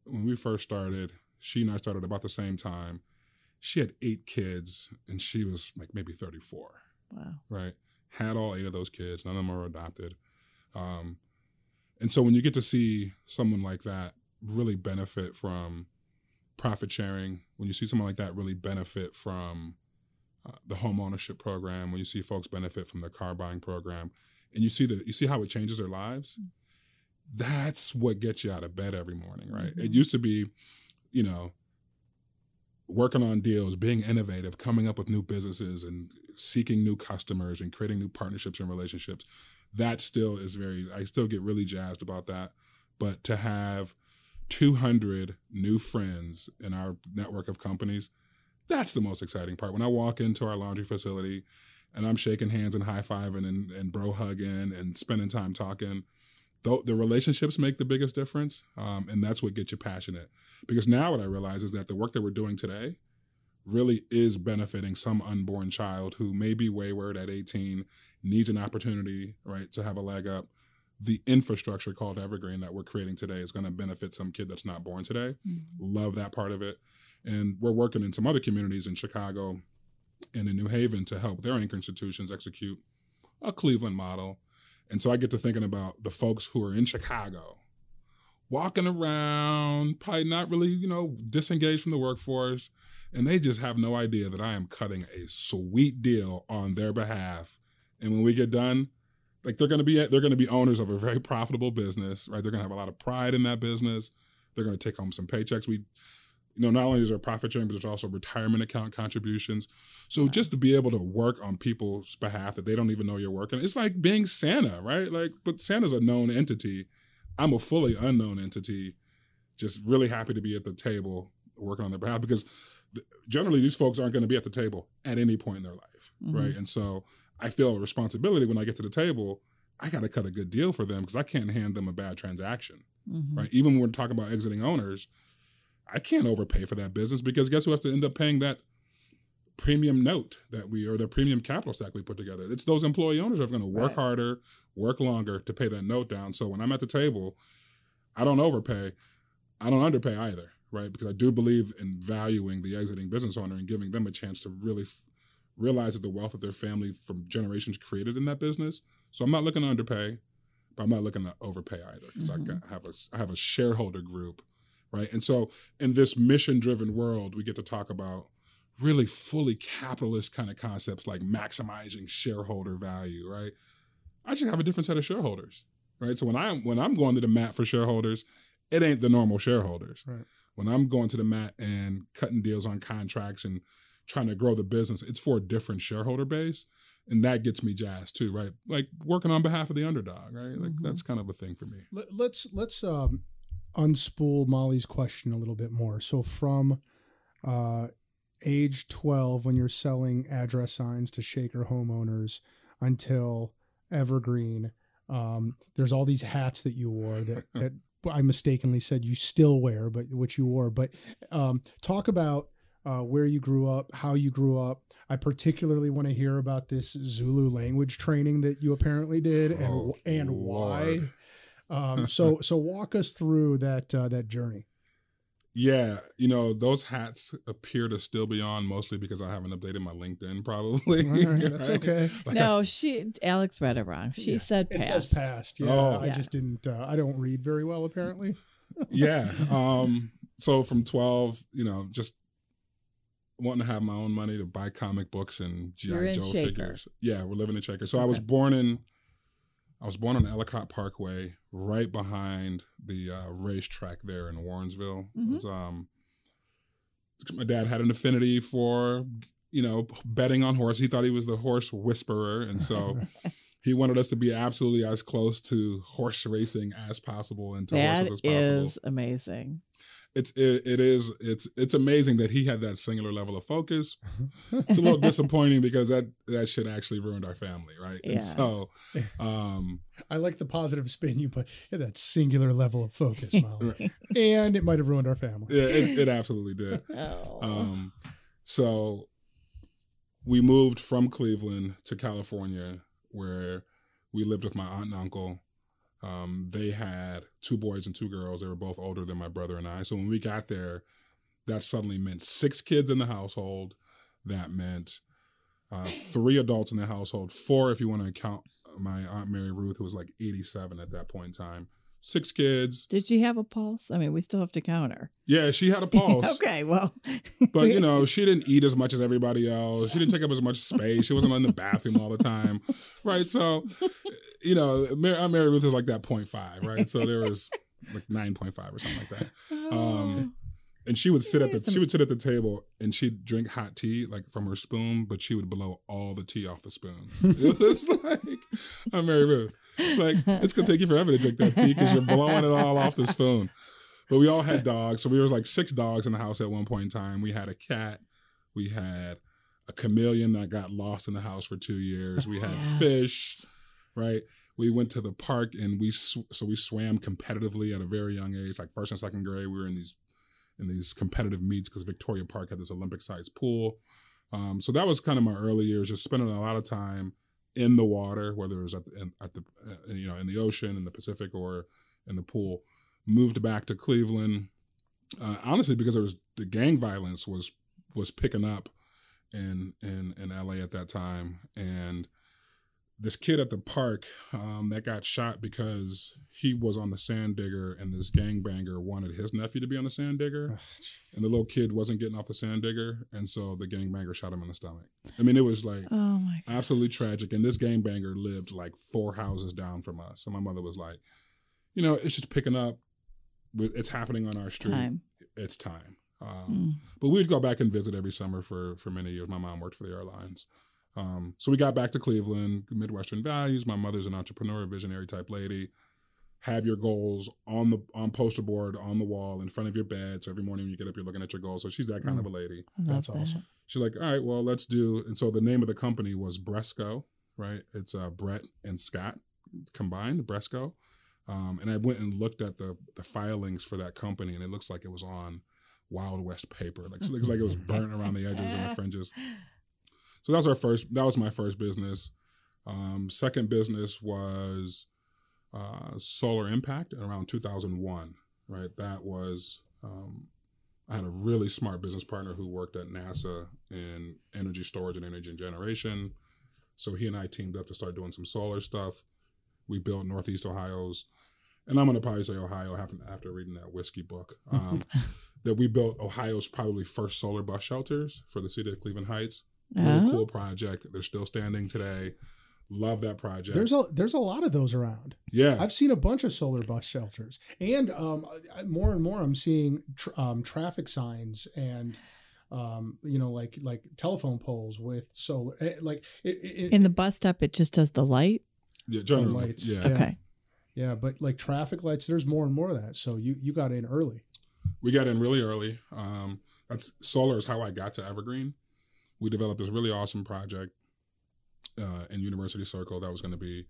when we first started, she and I started about the same time. She had 8 kids, and she was like maybe 34. Wow. Right? Had all 8 of those kids. None of them are adopted. And so when you get to see someone like that really benefit from profit sharing, when you see someone like that really benefit from the home ownership program, when you see folks benefit from the car buying program, and you see how it changes their lives, that's what gets you out of bed every morning, right? Mm-hmm. It used to be, working on deals, being innovative, coming up with new businesses and seeking new customers and creating new partnerships and relationships. that still is I still get really jazzed about that. But to have 200 new friends in our network of companies, that's the most exciting part. When I walk into our laundry facility and I'm shaking hands and high-fiving and bro hugging and spending time talking, the relationships make the biggest difference, and that's what gets you passionate. Because now what I realize is that the work that we're doing today really is benefiting some unborn child who may be wayward at 18, needs an opportunity, right, to have a leg up. The infrastructure called Evergreen that we're creating today is going to benefit some kid that's not born today. Mm-hmm. Love that part of it. And we're working in some other communities in Chicago and in New Haven to help their anchor institutions execute a Cleveland model. And so I get to thinking about the folks who are in Chicago, walking around, probably not really, disengaged from the workforce, and they just have no idea that I am cutting a sweet deal on their behalf. And when we get done, like they're going to be owners of a very profitable business, right? They're going to have a lot of pride in that business. They're going to take home some paychecks. Not only is there profit sharing, but there's also retirement account contributions. So just to be able to work on people's behalf that they don't even know you're working, it's like being Santa, right? But Santa's a known entity. I'm a fully unknown entity. Just really happy to be at the table working on their behalf, because generally these folks aren't going to be at the table at any point in their life, mm-hmm. right? And so I feel a responsibility when I get to the table. I got to cut a good deal for them because I can't hand them a bad transaction, mm-hmm. right? Even when we're talking about exiting owners, I can't overpay for that business, because guess who has to end up paying that premium note or the premium capital stack we put together? It's those employee owners who are going to work harder, work longer to pay that note down. So when I'm at the table, I don't overpay. I don't underpay either, right? Because I do believe in valuing the exiting business owner and giving them a chance to really realize that the wealth of their family from generations created in that business. So I'm not looking to underpay, but I'm not looking to overpay either, because mm-hmm. I have a shareholder group, right? And so in this mission-driven world, we get to talk about really fully capitalist kind of concepts like maximizing shareholder value, right? I just have a different set of shareholders, right? So when I'm going to the mat for shareholders, it ain't the normal shareholders. Right. When I'm going to the mat and cutting deals on contracts and trying to grow the business, it's for a different shareholder base. And that gets me jazzed too, right? Like working on behalf of the underdog, right? Like mm-hmm. that's kind of a thing for me. Let's unspool Molly's question a little bit more. So from age 12, when you're selling address signs to Shaker homeowners, until Evergreen, there's all these hats that you wore that I mistakenly said you still wear, but which you wore. But talk about where you grew up, how you grew up. I particularly want to hear about this Zulu language training that you apparently did, and why. So walk us through that journey. Yeah, those hats appear to still be on, mostly because I haven't updated my LinkedIn, probably. Right, that's okay. No, Alex read it wrong. She said past. It says past. Yeah, I just didn't. I don't read very well, apparently. Yeah. So from 12, just wanting to have my own money to buy comic books and G.I. Joe figures. Yeah, we're living in Shaker. So okay. I was born on Ellicott Parkway, right behind the racetrack there in Warrensville. Mm-hmm. My dad had an affinity for, betting on horse. He thought he was the horse whisperer. And so he wanted us to be absolutely as close to horse racing as possible and to horses as possible. That is amazing. It's amazing that he had that singular level of focus. It's a little disappointing because that shit actually ruined our family, right? Yeah. And so I like the positive spin you put. Yeah, that singular level of focus, Molly. Right. And it might have ruined our family. Yeah, it absolutely did. So we moved from Cleveland to California, where we lived with my aunt and uncle. They had 2 boys and 2 girls. They were both older than my brother and I. So when we got there, that suddenly meant 6 kids in the household. That meant 3 adults in the household, 4 if you want to count my Aunt Mary Ruth, who was like 87 at that point in time. 6 kids. Did she have a pulse? I mean, we still have to count her. Yeah, she had a pulse. Okay, well. But, she didn't eat as much as everybody else. She didn't take up as much space. She wasn't in the bathroom all the time. Right? So, Aunt Mary Ruth is like that 0.5, right? So there was like 9.5 or something like that. And she would sit at the table and she'd drink hot tea like from her spoon, but she would blow all the tea off the spoon. It was like, I'm Mary Ruth. Like, it's gonna take you forever to drink that tea because you're blowing it all off the spoon. But we all had dogs, so we were like 6 dogs in the house at one point in time. We had a cat, we had a chameleon that got lost in the house for 2 years. We had fish, right? We went to the park and we swam competitively at a very young age, like 1st and 2nd grade. We were in these competitive meets because Victoria Park had this Olympic-sized pool. So that was kind of my early years, just spending a lot of time in the water, whether it was in the ocean, in the Pacific, or in the pool. Moved back to Cleveland, honestly, because the gang violence was picking up in LA at that time, and this kid at the park that got shot because he was on the sand digger and this gangbanger wanted his nephew to be on the sand digger. And the little kid wasn't getting off the sand digger. And so the gangbanger shot him in the stomach. I mean, it was like absolutely tragic. And this gangbanger lived like 4 houses down from us. So my mother was like, it's just picking up. It's happening on our street. It's time. But we'd go back and visit every summer for many years. My mom worked for the airlines. So we got back to Cleveland, Midwestern values. My mother's an entrepreneur, visionary type lady. Have your goals on poster board, on the wall, in front of your bed. So every morning when you get up, you're looking at your goals. So she's that kind of a lady. That's awesome. She's like, all right, well, let's do. And so the name of the company was Bresco, right? It's Brett and Scott combined, Bresco. And I went and looked at the filings for that company, and it looks like it was on Wild West paper. Like, it looks like it was burnt around the edges and the fringes. So that was my first business. Second business was Solar Impact around 2001, right? That was, I had a really smart business partner who worked at NASA in energy storage and energy generation. So he and I teamed up to start doing some solar stuff. We built Northeast Ohio's, and I'm going to probably say Ohio after reading that whiskey book, that we built Ohio's probably first solar bus shelters for the city of Cleveland Heights. Really cool project. They're still standing today. Love that project. There's a lot of those around. Yeah, I've seen a bunch of solar bus shelters, and more and more I'm seeing traffic signs and like telephone poles with solar. In the bus stop, it just does the light. Yeah, general lights. Yeah. Okay. Yeah, but like traffic lights, there's more and more of that. So you got in early. We got in really early. Solar is how I got to Evergreen. We developed this really awesome project in University Circle that was going to be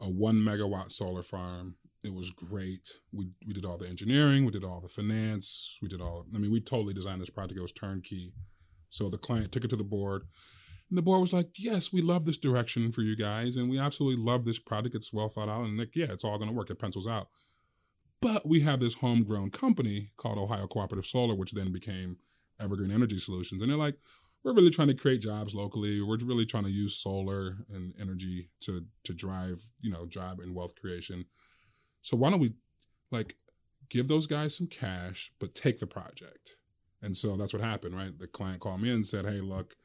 a 1 megawatt solar farm. It was great. We did all the engineering, we did all the finance, we totally designed this project. It was turnkey. So the client took it to the board, and the board was like, yes, we love this direction for you guys, and we absolutely love this project. It's well thought out, and like, yeah, it's all going to work. It pencils out. But we have this homegrown company called Ohio Cooperative Solar, which then became Evergreen Energy Solutions. And they're like, we're really trying to create jobs locally. We're really trying to use solar and energy to drive, job and wealth creation. So why don't we give those guys some cash, but take the project? And so that's what happened, right? The client called me and said, hey, look,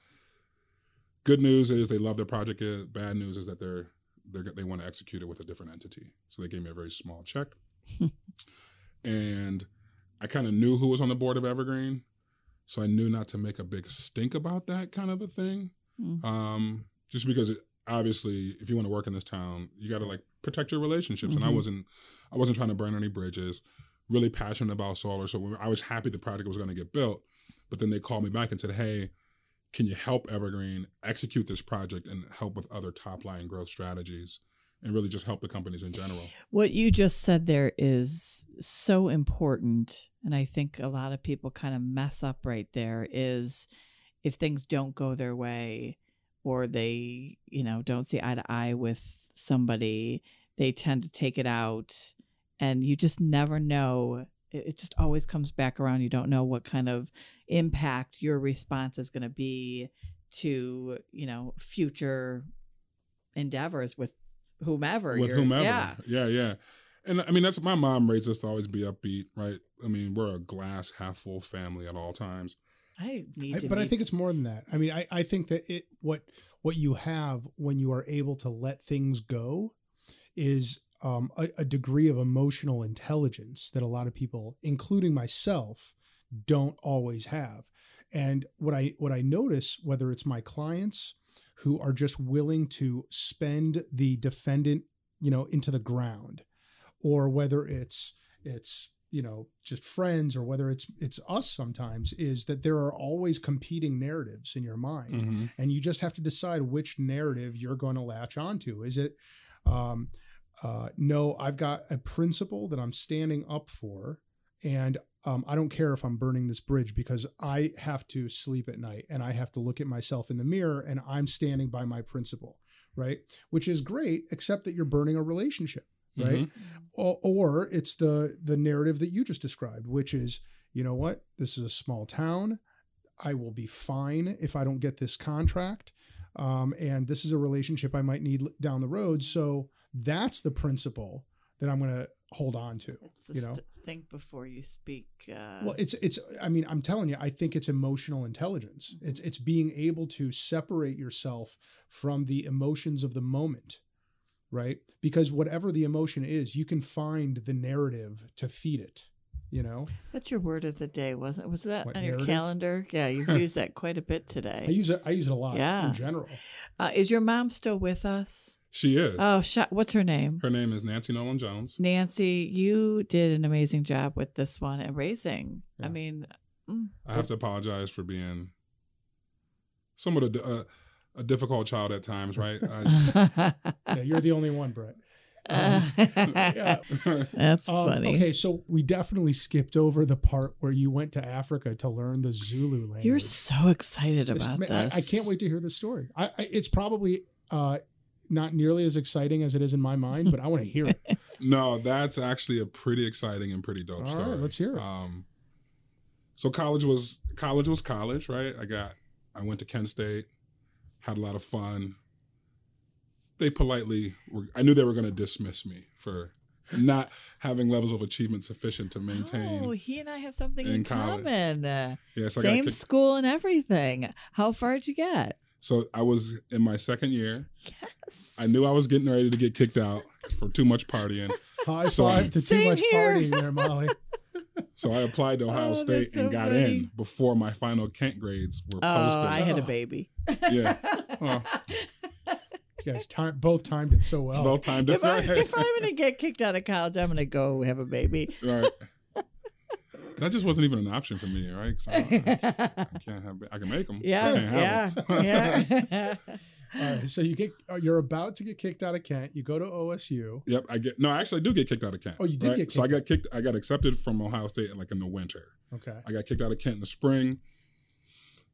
good news is they love their project. Bad news is that they want to execute it with a different entity. So they gave me a very small check. And I kind of knew who was on the board of Evergreen. So I knew not to make a big stink about that kind of a thing. Just because obviously if you want to work in this town, you got to protect your relationships. And I wasn't trying to burn any bridges, really passionate about solar. So I was happy the project was going to get built, but then they called me back and said, hey, can you help Evergreen execute this project and help with other top line growth strategies and really just help the companies in general? What you just said there is so important. And I think a lot of people kind of mess up right there is if things don't go their way or they, don't see eye to eye with somebody, they tend to take it out and you just never know. It just always comes back around. You don't know what kind of impact your response is going to be to, future endeavors with whomever. Yeah. And I mean, that's my mom raised us to always be upbeat, right? I mean, we're a glass half full family at all times. I think it's more than that. I mean, I think that what you have when you are able to let things go is a degree of emotional intelligence that a lot of people, including myself, don't always have. And what I notice, whether it's my clients who are just willing to spend the defendant, into the ground, or whether it's just friends, or whether it's us sometimes, is that there are always competing narratives in your mind. Mm-hmm. And you just have to decide which narrative you're going to latch onto. Is it, no, I've got a principle that I'm standing up for, and I don't care if I'm burning this bridge because I have to sleep at night and I have to look at myself in the mirror and I'm standing by my principle, right? Which is great, except that you're burning a relationship, right? Mm-hmm. Or it's the narrative that you just described, which is, you know what? This is a small town. I will be fine if I don't get this contract. And this is a relationship I might need down the road. So that's the principle that I'm going to hold on to. It's the think before you speak. Well, I'm telling you, I think it's emotional intelligence. Mm-hmm. It's being able to separate yourself from the emotions of the moment, right? Because whatever the emotion is, you can find the narrative to feed it. That's your word of the day, wasn't it? Was that what, on narrative? Your calendar? Yeah, you've used that quite a bit today. I use it a lot in general. Is your mom still with us? She is. Oh, what's her name? Her name is Nancy Nolan Jones. Nancy, you did an amazing job with this one and raising. Yeah. I mean, I have to apologize for being somewhat a difficult child at times, right? Yeah, you're the only one, Brett. Yeah. That's funny. Okay, so we definitely skipped over the part where you went to Africa to learn the Zulu language. You're so excited about this. I can't wait to hear the story. It's probably not nearly as exciting as it is in my mind, but I want to hear it. No, that's actually a pretty exciting and pretty dope story. All right, let's hear it. So college was college, right? I went to Kent State, had a lot of fun. They I knew they were going to dismiss me for not having levels of achievement sufficient to maintain. Oh, he and I have something in common. Yeah, so same school and everything. How far did you get? So I was in my second year. Yes. I knew I was getting ready to get kicked out for too much partying. High five to too much partying there, Molly. So I applied to Ohio State and got in before my final Kent grades were posted. I had a baby. Yeah. Well, you guys both timed it so well. Both timed it. If I'm going to get kicked out of college, I'm going to go have a baby. Right. That just wasn't even an option for me, right? So I can't have. I can make them. Yeah. Yeah. All right, so you're about to get kicked out of Kent. You go to OSU. Yep, I actually do get kicked out of Kent. Oh, you did get kicked. So I got accepted from Ohio State in the winter. Okay. I got kicked out of Kent in the spring.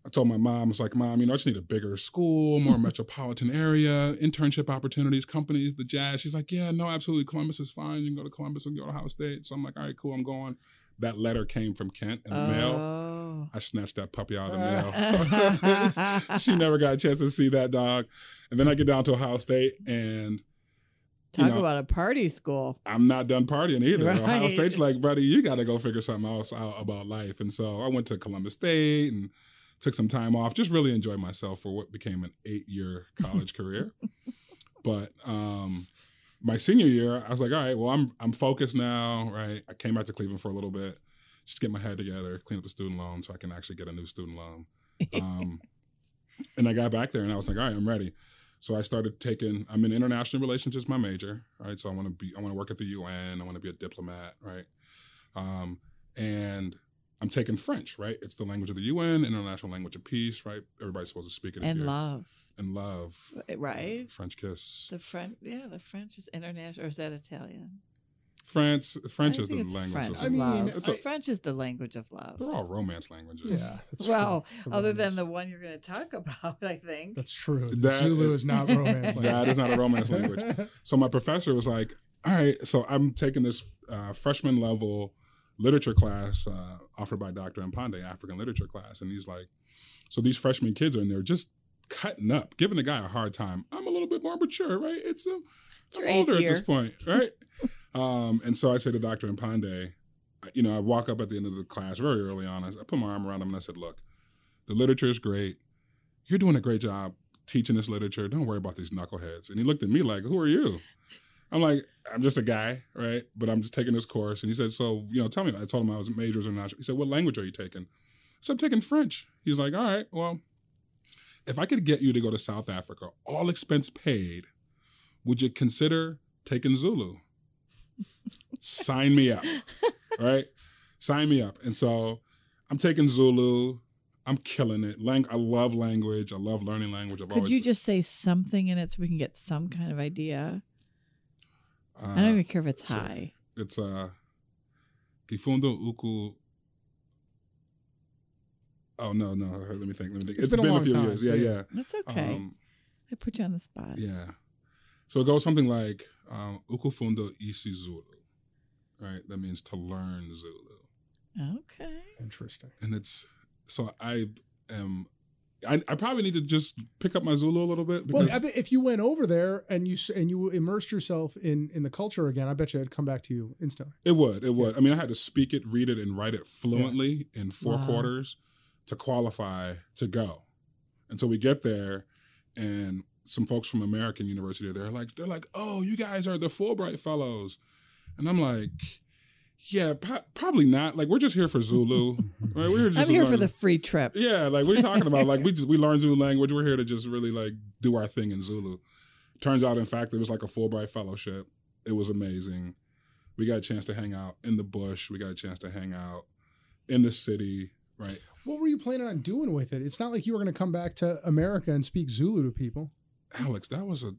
I told my mom, I was like, Mom, I just need a bigger school, more metropolitan area, internship opportunities, companies, the jazz. She's like, yeah, no, absolutely. Columbus is fine. You can go to Columbus and go to Ohio State. So I'm like, all right, cool, I'm going. That letter came from Kent in the mail. I snatched that puppy out of the mail. She never got a chance to see that dog. And then I get down to Ohio State and Talk about a party school. I'm not done partying either. Right. Ohio State's like, buddy, you got to go figure something else out about life. And so I went to Columbus State and took some time off, just really enjoyed myself for what became an 8-year college career. But my senior year, I was like, all right, well, I'm focused now, right? I came back to Cleveland for a little bit, just get my head together, clean up the student loan so I can actually get a new student loan. And I got back there and I was like, all right, I'm ready. So I started I'm in international relationships, my major, right? So I want to work at the UN. I want to be a diplomat, right? And I'm taking French, right? It's the language of the UN, international language of peace, right? Everybody's supposed to speak it. And love. And love. Right. French kiss. The French is international, or is that Italian? French is the language of love. French is the language of love. They're all romance languages. Yeah. Well, other than the one you're going to talk about, I think. That's true. Zulu is not romance language. That is not a romance language. So my professor was like, all right, so I'm taking this freshman level literature class offered by Dr. Mpande, African literature class. And he's like, so these freshman kids are in there just cutting up, giving the guy a hard time. I'm a little bit more mature, right? I'm older at this point, right? And so I say to Dr. Mpande, I walk up at the end of the class very early on. I put my arm around him and I said, look, the literature is great. You're doing a great job teaching this literature. Don't worry about these knuckleheads. And he looked at me like, who are you? I'm like, I'm just a guy, right? But I'm just taking this course. And he said, so, tell me. I told him I was majors in international. He said, what language are you taking? So I'm taking French. He's like, all right, well, if I could get you to go to South Africa, all expense paid, would you consider taking Zulu? Sign me up, right? Sign me up. And so I'm taking Zulu. I'm killing it. I love language. I love learning language. Could you just say something in it so we can get some kind of idea? I don't even care if it's high. It's Kifundo Uku. Oh, no. Let me think. It's been a few years. Yeah. That's okay. I put you on the spot. Yeah. So it goes something like Ukufundo Isi Zulu, right? That means to learn Zulu. Okay. Interesting. And I probably need to just pick up my Zulu a little bit. Because, well, I bet if you went over there and you immersed yourself in the culture again, I bet you it'd come back to you instantly. It would. I mean, I had to speak it, read it, and write it fluently in 4 quarters to qualify to go. And so we get there, and some folks from American University are there. They're like, oh, you guys are the Fulbright Fellows. And I'm like, yeah, probably not. Like, we're just here for Zulu. Right? I'm here for the free trip. Yeah, like, what are you talking about? Like, we learn Zulu language. We're here to just really, like, do our thing in Zulu. Turns out, in fact, it was like a Fulbright Fellowship. It was amazing. We got a chance to hang out in the bush. We got a chance to hang out in the city, right? What were you planning on doing with it? It's not like you were going to come back to America and speak Zulu to people. Alex, that was a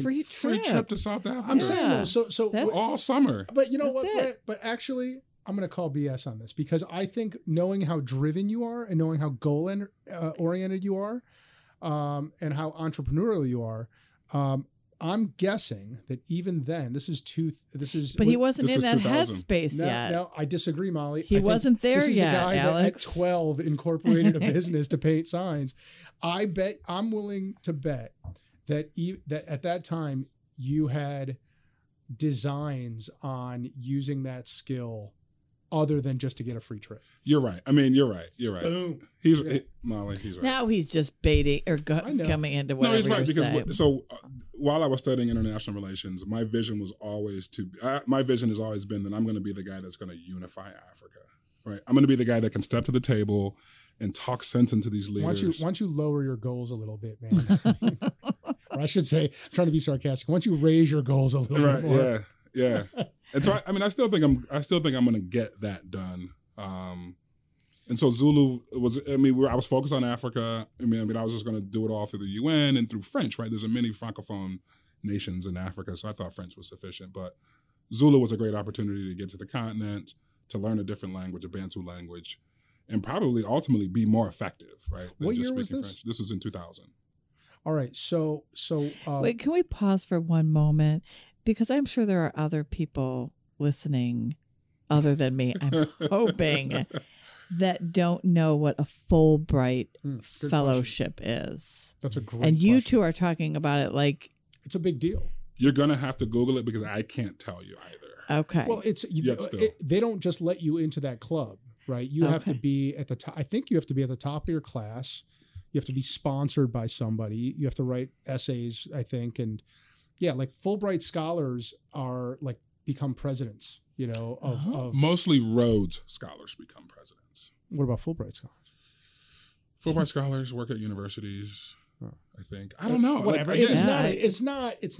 free trip to South Africa. I'm saying though, so all summer. But you know what, Brett? But actually, I'm going to call BS on this because I think knowing how driven you are and knowing how goal oriented you are, and how entrepreneurial you are, I'm guessing that even then, But he wasn't in that headspace yet. No, I disagree, Molly. He wasn't there yet. This is the guy Alex. that at 12 incorporated a business to paint signs. I'm willing to bet that at that time you had designs on using that skill other than just to get a free trip. You're right. I mean, you're right. Boom. Molly, he's right. Now he's just baiting or coming into whatever. No, he's right because saying. While I was studying international relations, my vision was always my vision has always been that I'm going to be the guy that's going to unify Africa. Right. I'm going to be the guy that can step to the table and talk sense into these leaders. Why don't you lower your goals a little bit, man? Or I should say, I'm trying to be sarcastic. Why don't you raise your goals a little bit more? Yeah. And so I still think I'm going to get that done. And so Zulu I was focused on Africa. I was just going to do it all through the UN and through French, right? There's many Francophone nations in Africa, so I thought French was sufficient. But Zulu was a great opportunity to get to the continent, to learn a different language, a Bantu language, and probably ultimately be more effective, right? What year was this? French. This was in 2000. All right. So wait, can we pause for one moment? Because I'm sure there are other people listening other than me, I'm hoping, that don't know what a Fulbright fellowship is. That's a great And you question. two are talking about it like... It's a big deal. You're going to have to Google it because I can't tell you either. Okay. Well, they don't just let you into that club, right? You have to be at the top. I think you have to be at the top of your class. You have to be sponsored by somebody. You have to write essays, I think. And yeah, like Fulbright scholars are like become presidents, of mostly Rhodes scholars become presidents. What about Fulbright scholars? Fulbright scholars work at universities. I think. I don't know. Whatever. Like, it's not a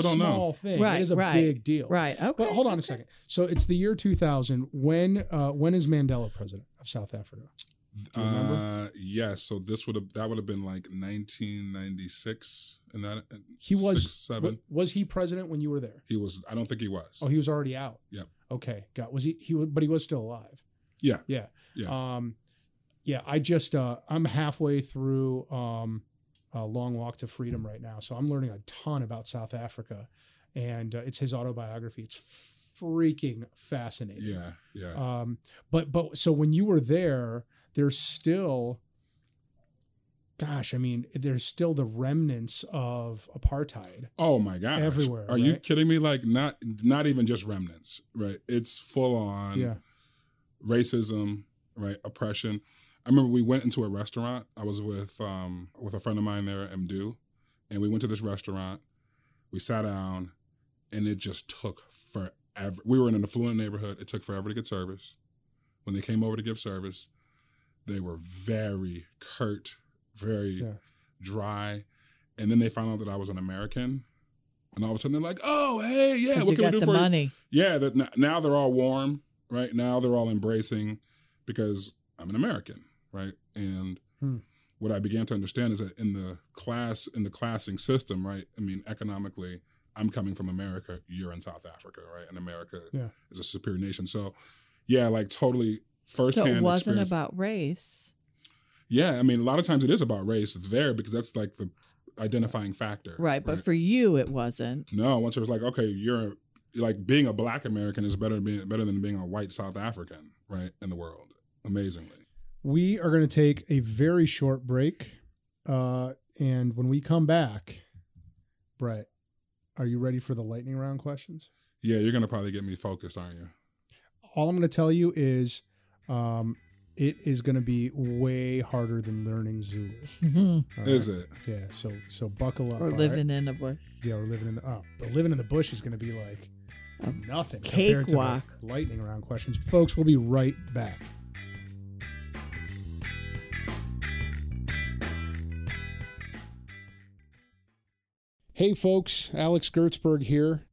small thing. Right, it is a big deal. Right. Okay. But hold on a second. So it's the year 2000. When is Mandela president of South Africa? Do you remember? Yes. So that would have been like 1996, and that he was 6, 7. Was he president when you were there? He was. I don't think he was. Oh, he was already out. Yeah. Okay. Was he? But he was still alive. Yeah. Yeah. Yeah. I just I'm halfway through a Long Walk to Freedom right now, so I'm learning a ton about South Africa, and it's his autobiography. It's freaking fascinating. Yeah. Yeah. But so when you were there, there's still, there's still the remnants of apartheid. Oh my gosh. Everywhere. Are you kidding me? Like not even just remnants, right? It's full on racism, right? Oppression. I remember we went into a restaurant. I was with a friend of mine there, Mdu, and we went to this restaurant. We sat down, and it just took forever. We were in an affluent neighborhood. It took forever to get service. When they came over to give service, they were very curt, very dry. And then they found out that I was an American. And all of a sudden they're like, oh, hey, yeah, what can we do for you? Yeah, now they're all warm, right? Now they're all embracing because I'm an American, right? And what I began to understand is that in the classing system, right? I mean, economically, I'm coming from America, you're in South Africa, right? And America is a superior nation. So, yeah, like totally firsthand experience. So it wasn't experience. about race. Yeah, I mean, a lot of times it is about race. It's there because that's like the identifying factor. Right, but for you, it wasn't. No, once it was like, okay, you're like being a Black American is better than being a white South African, right, in the world, amazingly. We are going to take a very short break. And when we come back, Brett, are you ready for the lightning round questions? Yeah, you're going to probably get me focused, aren't you? All I'm going to tell you is it is going to be way harder than learning Zulu. Is it? Yeah, so buckle up. Or living in the bush. Yeah, or living in but living in the bush is going to be like nothing compared to the lightning round questions. Folks, we'll be right back. Hey folks, Alex Gertzberg here.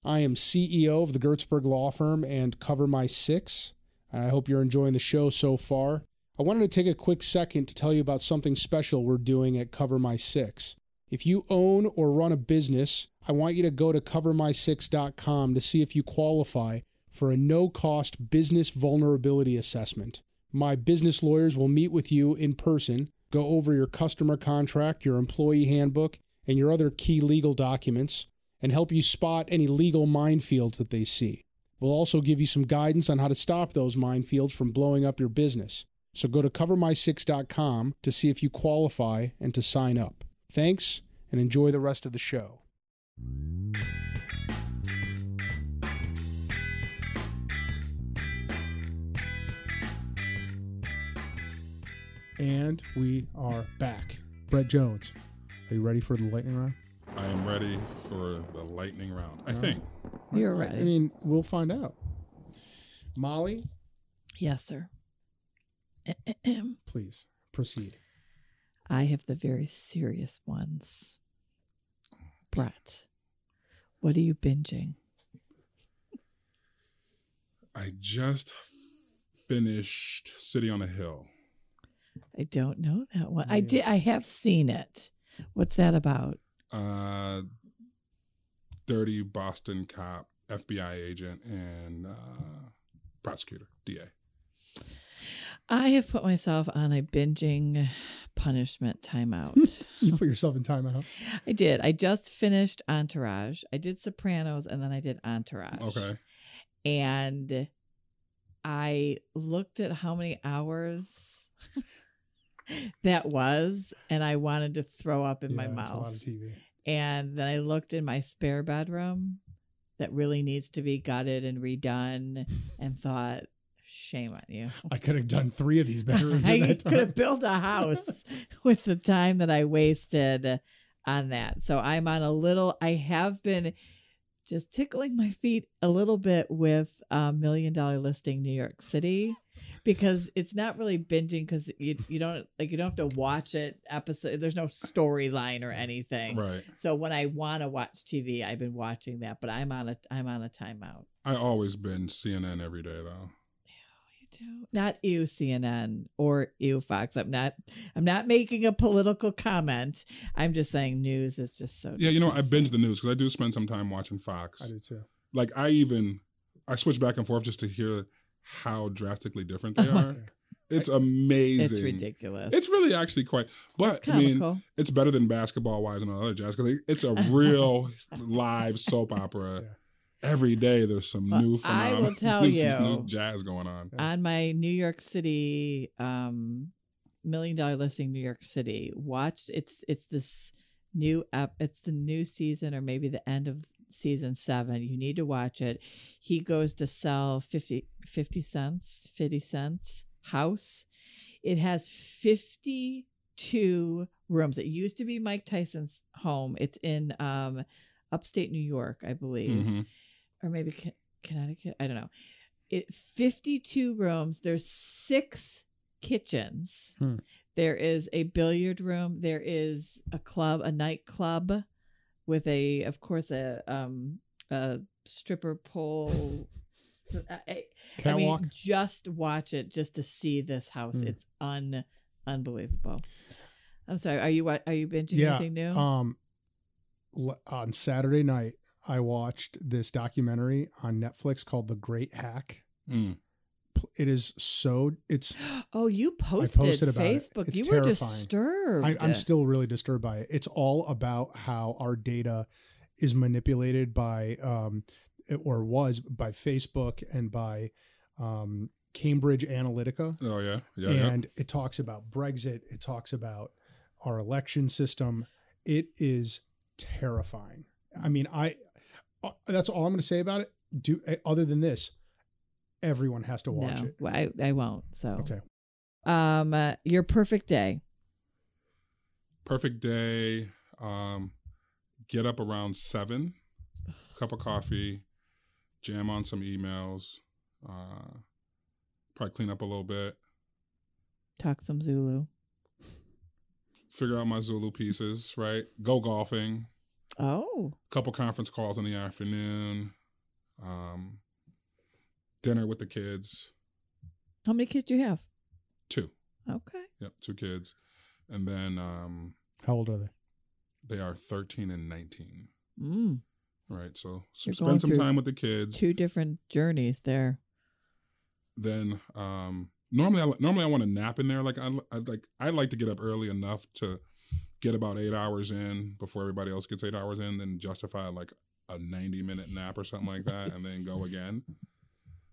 I am CEO of the Gertzberg Law Firm and Cover My Six, and I hope you're enjoying the show so far. I wanted to take a quick second to tell you about something special we're doing at Cover My Six. If you own or run a business, I want you to go to covermysix.com to see if you qualify for a no-cost business vulnerability assessment. My business lawyers will meet with you in person, go over your customer contract, your employee handbook, and your other key legal documents, and help you spot any legal minefields that they see. We'll also give you some guidance on how to stop those minefields from blowing up your business. So go to covermysix.com to see if you qualify and to sign up. Thanks, and enjoy the rest of the show. And we are back. Brett Jones, are you ready for the lightning round? I am ready for the lightning round, I think. You're ready. I mean, we'll find out. Molly? Yes, sir. Please, proceed. I have the very serious ones. Brett, what are you binging? I just finished City on a Hill. I don't know that one. Yeah. I have seen it. What's that about? Dirty Boston cop, FBI agent, and prosecutor, DA. I have put myself on a binging punishment timeout. You put yourself in timeout? I did. I just finished Entourage. I did Sopranos, and then I did Entourage. Okay. And I looked at how many hours that was, and I wanted to throw up in my mouth. That's a lot of TV. And then I looked in my spare bedroom that really needs to be gutted and redone, and thought, shame on you. I could have done 3 of these bedrooms. I could have built a house with the time that I wasted on that. So I'm on I have been just tickling my feet a little bit with $1 Million Listing New York City, because it's not really binging, because you don't have to watch it episode. There's no storyline or anything. Right. So when I want to watch TV, I've been watching that, but I'm on a timeout. I always binge CNN every day though. Not you, CNN, or you, Fox. I'm not making a political comment. I'm just saying news is just so. Yeah, I binge the news because I do spend some time watching Fox. I do too. Like I switch back and forth just to hear how drastically different they are. It's amazing. It's ridiculous. It's really actually quite. But I mean, it's better than Basketball Wives and all other jazz because it's a real live soap opera. Yeah. Every day there's some new phenomenon. I will tell you, some new jazz going on. On my New York City $1 Million Listing New York City, watch it's this new it's the new season, or maybe the end of season 7. You need to watch it. He goes to sell 50 cents house. It has 52 rooms. It used to be Mike Tyson's home. It's in upstate New York, I believe, Mm-hmm. or maybe Connecticut. I don't know. 52 rooms. There's 6 kitchens. There is a billiard room. There is a nightclub with of course, a stripper pole. I mean, just watch it just to see this house. It's unbelievable. I'm sorry. Are you binging anything new? On Saturday night, I watched this documentary on Netflix called The Great Hack. It is so Oh, you posted about Facebook. It's you terrifying. were disturbed. I'm still really disturbed by it. It's all about how our data is manipulated by, or was by Facebook and by Cambridge Analytica. Oh yeah, and it talks about Brexit. It talks about our election system. It is terrifying. I mean, that's all I'm going to say about it. Other than this, everyone has to watch it. I won't. So okay. Your perfect day. Perfect day. Get up around 7, cup of coffee, jam on some emails, probably clean up a little bit. Talk some Zulu. Figure out my Zulu pieces, right? Go golfing. Oh. Couple conference calls in the afternoon. Dinner with the kids. How many kids do you have? 2. Okay. Yep, 2 kids. And then how old are they? They are 13 and 19. Right. So spend some time with the kids. 2 different journeys there. Then normally I want to nap in there. Like I like to get up early enough to get about 8 hours in before everybody else gets 8 hours in, then justify like a 90-minute nap or something like that, and then go again.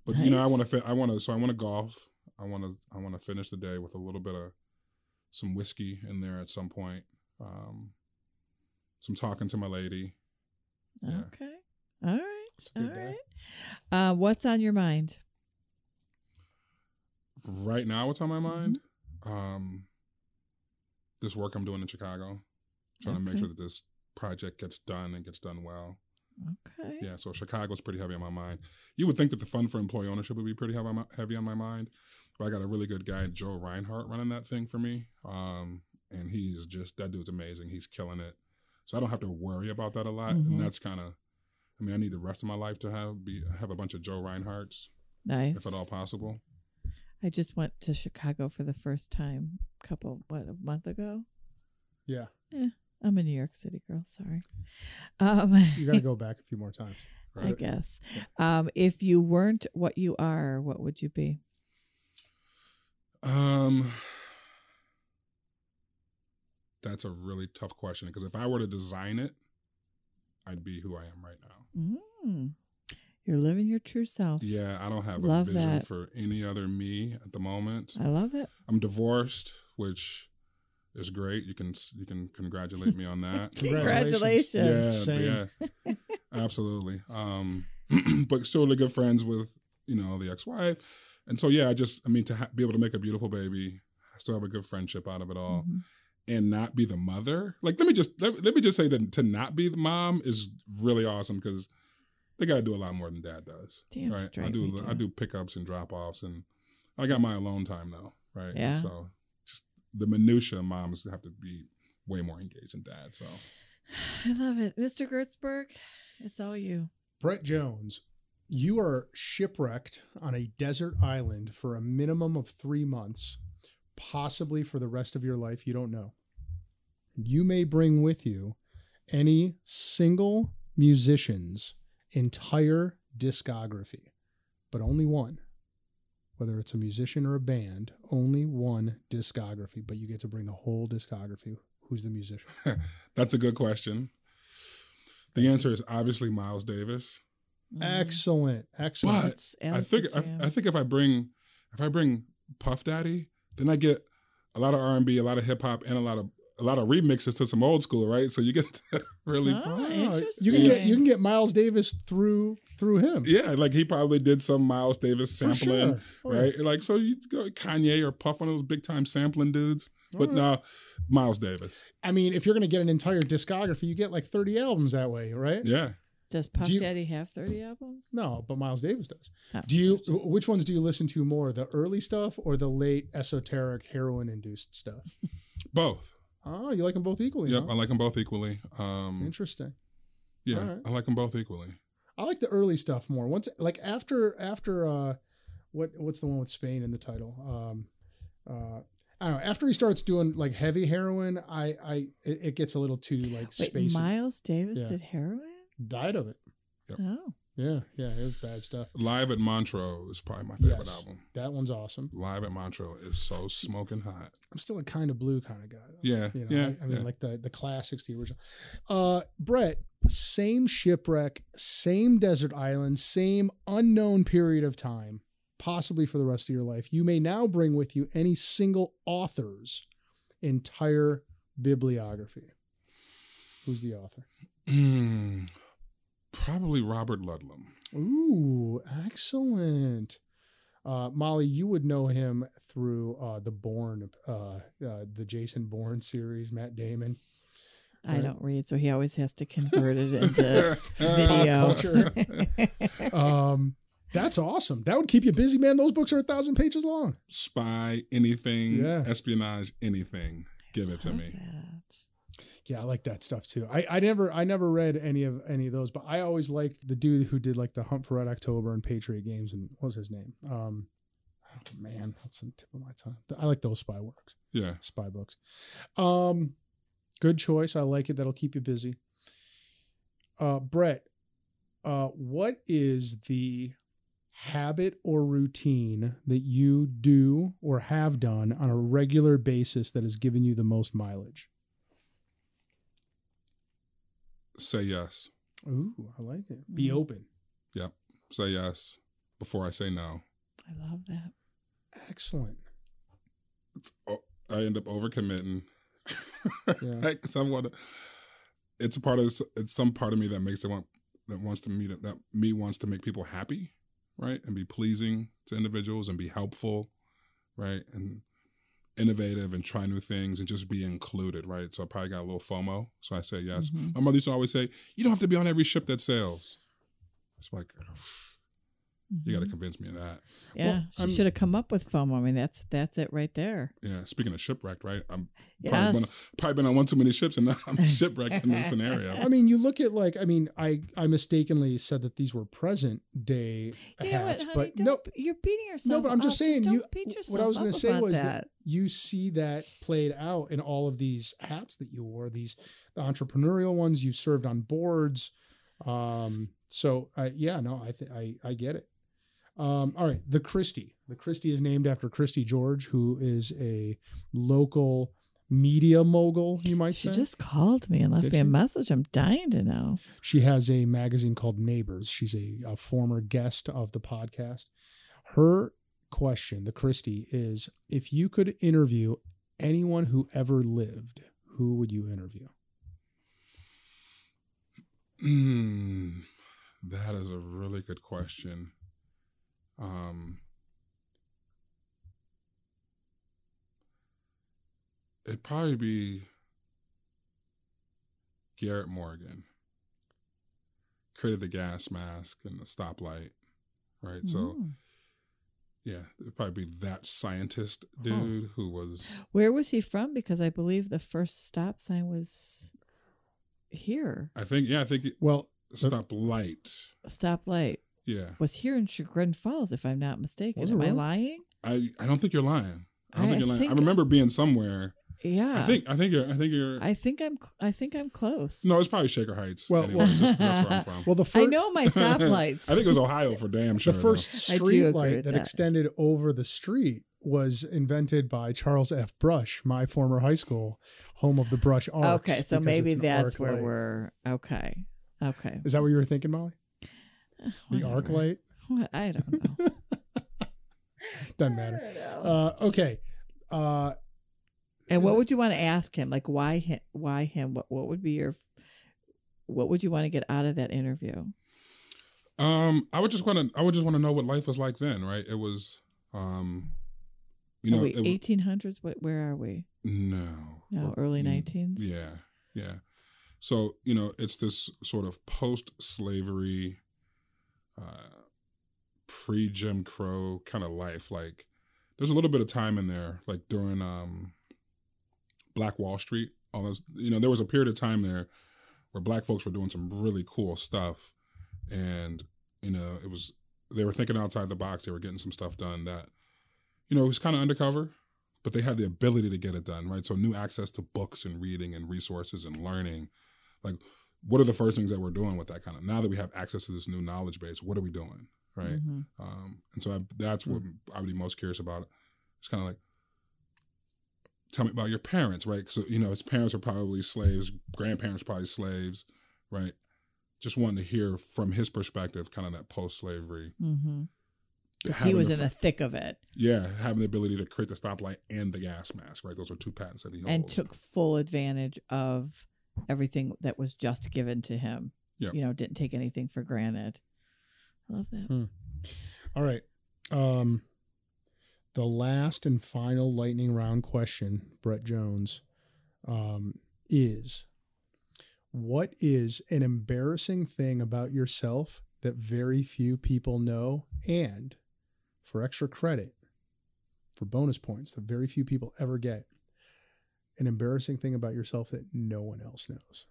But nice. you know, I want to golf. I want to finish the day with a little bit of some whiskey in there at some point. Some talking to my lady. Yeah. Okay. All right. What's on your mind? Right now, what's on my mind? This work I'm doing in Chicago. Trying to make sure that this project gets done and gets done well. Okay. Yeah, so Chicago's pretty heavy on my mind. You would think that the fund for employee ownership would be pretty heavy on my mind, but I got a really good guy, Joe Reinhardt, running that thing for me. And that dude's amazing. He's killing it. So I don't have to worry about that a lot. And that's kind of, I need the rest of my life to have a bunch of Joe Reinhardts. Nice. If at all possible. I just went to Chicago for the first time a month ago? Yeah. I'm a New York City girl. Sorry. You got to go back a few more times. Right? I guess. Yeah. If you weren't what you are, what would you be? That's a really tough question, because if I were to design it, I'd be who I am right now. You're living your true self. Yeah, I don't have a vision for any other me at the moment. I love it. I'm divorced, which is great. You can congratulate me on that. Congratulations. Yeah, absolutely. But still really good friends with, the ex-wife. And so, yeah, to be able to make a beautiful baby, I still have a good friendship out of it all. And not be the mother. Like, let me just say that to not be the mom is really awesome, because they got to do a lot more than dad does. Damn right? straight, I do pickups and drop-offs, and I got my alone time though, right? Yeah. And so just the minutia, moms have to be way more engaged than dad. So I love it. Mr. Gertzberg, it's all you. Brett Jones, you are shipwrecked on a desert island for a minimum of 3 months, possibly for the rest of your life. You don't know. You may bring with you any single musician's entire discography, but only one. Whether it's a musician or a band, only one discography, but you get to bring the whole discography. Who's the musician? That's a good question. The answer is obviously Miles Davis. Excellent. But I think if I bring Puff Daddy, then I get a lot of R&B, a lot of hip hop, and a lot of a lot of remixes to some old school, right? So you get to really interesting. you can get Miles Davis through him. Yeah, like he probably did some Miles Davis sampling, sure. right? Like so you go Kanye or Puff, one of those big time sampling dudes. But no, Miles Davis. I mean, if you're going to get an entire discography, you get like 30 albums that way, right? Yeah. Does Puff Daddy have 30 albums? No, but Miles Davis does. Oh, Which ones do you listen to more, the early stuff or the late esoteric heroin-induced stuff? Both. Oh, you like them both equally? Yep, huh? I like them both equally. Interesting. Yeah, All right. I like them both equally. I like the early stuff more. Once, like after what's the one with Spain in the title? I don't know. After he starts doing like heavy heroin, it gets a little too like wait, spacey. Miles Davis did heroin? Died of it. Yep. Oh. Yeah, it was bad stuff. Live at Montreux is probably my favorite album. That one's awesome. Live at Montreux is so smoking hot. I'm still a Kind of Blue kind of guy. Though. Yeah, you know, yeah. I mean, like the classics, the original. Brett, same shipwreck, same desert island, same unknown period of time, possibly for the rest of your life. You may now bring with you any single author's entire bibliography. Who's the author? Probably Robert Ludlum. Ooh, excellent. Molly, you would know him through the Jason Bourne series, Matt Damon. I don't read, so he always has to convert it into video. Culture. That's awesome. That would keep you busy, man. Those books are 1,000 pages long. Spy, anything, espionage, anything. Give it to me. Yeah, I like that stuff too. I never read any of those, but I always liked the dude who did like the Hunt for Red October and Patriot Games, and what was his name? Oh man, that's on the tip of my tongue. I like those spy books. Good choice. I like it. That'll keep you busy. Brett, what is the habit or routine that you do or have done on a regular basis that has given you the most mileage? Say yes. Ooh, I like it. Be open. Yep. Say yes before I say no. I love that. Excellent. I end up overcommitting. Yeah. Right? 'Cause I want to. It's some part of me that wants to make people happy, right, and be pleasing to individuals and be helpful, right, and innovative and try new things and just be included, right? So I probably got a little FOMO. So I say yes. Mm-hmm. My mother used to always say, you don't have to be on every ship that sails. It's like, you got to convince me of that. Yeah, she should have come up with FOMO. I mean, that's it right there. Yeah, speaking of shipwrecked, right? I'm probably been on one too many ships and now I'm shipwrecked in this scenario. I mean, you look at I mistakenly said that these were present day hats, honey, but no, you're beating yourself. No, but I'm just saying, what I was going to say was that you see that played out in all of these hats that you wore. The entrepreneurial ones, you served on boards. I get it. All right. The Christie is named after Christy George, who is a local media mogul, you might say. She just called me and left me a message. I'm dying to know. She has a magazine called Neighbors. She's a former guest of the podcast. Her question, the Christie, is if you could interview anyone who ever lived, who would you interview? That is a really good question. It'd probably be Garrett Morgan. Created the gas mask and the stoplight, right? So, yeah, it'd probably be that scientist dude who was... Where was he from? Because I believe the first stop sign was here. I think stoplight. Stoplight. Yeah. Was here in Chagrin Falls, if I'm not mistaken. Am I lying? I don't think you're lying. I remember being somewhere. Yeah. I think you're I think I'm close. No, it's probably Shaker Heights. Well, anyway, that's where I'm from. Well, I know my stoplights. I think it was Ohio for damn sure. The first street light that extended over the street was invented by Charles F. Brush, my former high school, home of the Brush Arcs. Okay, so maybe that's where we're okay. Is that what you were thinking, Molly? The arc light? What? I don't know. Doesn't matter. Okay. And what would you want to ask him? Like, why him? Why him? What would be what would you want to get out of that interview? I would just want to know what life was like then, right? It was, you know, 1800s. Where are we? No, early 19s. Yeah. So, you know, it's this sort of post-slavery, pre-Jim Crow kind of life. Like, there's a little bit of time in there, like during Black Wall Street. All this, you know, there was a period of time there where Black folks were doing some really cool stuff, and you know, they were thinking outside the box. They were getting some stuff done that, you know, it was kind of undercover, but they had the ability to get it done, right? So new access to books and reading and resources and learning. Like, what are the first things that we're doing with that kind of, now that we have access to this new knowledge base, what are we doing, right? Mm-hmm. And so that's what I would be most curious about. It's kind of like, tell me about your parents, right? So, you know, his parents are probably slaves, grandparents probably slaves, right? Just wanting to hear from his perspective, kind of that post-slavery. Mm-hmm. He was in the thick of it. Yeah, having the ability to create the stoplight and the gas mask, right? Those are two patents that he holds. And took full advantage of everything that was just given to him. Yep. You know, didn't take anything for granted. I love that. All right. The last and final lightning round question, Brett Jones, is, what is an embarrassing thing about yourself that very few people know? And for extra credit, for bonus points that very few people ever get, an embarrassing thing about yourself that no one else knows.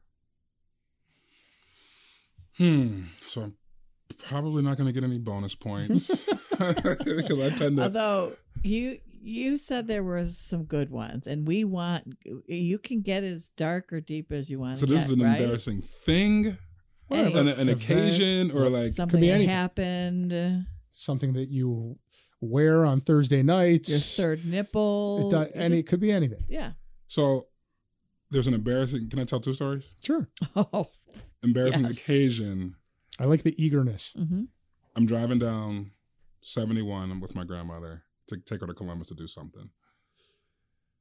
So I'm probably not going to get any bonus points because I tend to. Although you said there were some good ones, and you can get as dark or deep as you want. So this is an embarrassing thing, an occasion, or like something that happened, something that you wear on Thursday nights, your third nipple. It could be anything. Yeah. So there's an embarrassing. Can I tell two stories? Sure. Oh, embarrassing occasion. I like the eagerness. Mm-hmm. I'm driving down 71. I'm with my grandmother to take her to Columbus to do something.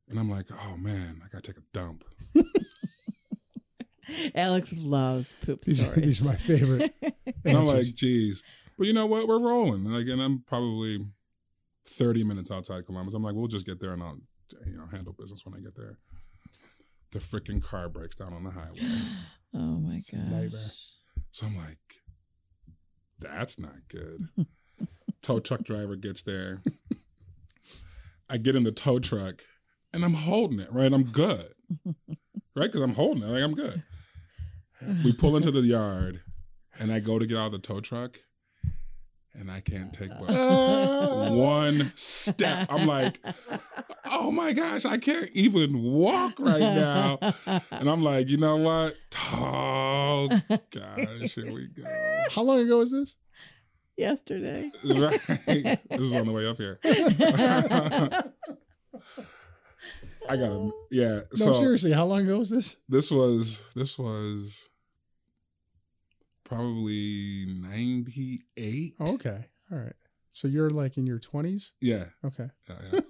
And I'm like, oh man, I got to take a dump. Alex loves poop stories. These are my favorite. And I'm like, geez. But you know what? We're rolling. Like, and I'm probably 30 minutes outside Columbus. I'm like, we'll just get there and I'll, handle business when I get there. The freaking car breaks down on the highway. Oh my gosh. So I'm like, that's not good. Tow truck driver gets there. I get in the tow truck and I'm holding it, right? I'm good, right? Because I'm holding it, like I'm good. We pull into the yard and I go to get out of the tow truck and I can't take but one step. I'm like, oh my gosh, I can't even walk right now. And I'm like, you know what? Oh gosh, here we go. How long ago was this? Yesterday. Right. This is on the way up here. I gotta, yeah. No, seriously, how long ago was this? This was probably 98. Oh, okay. All right. So you're like in your 20s? Yeah. Okay. Yeah.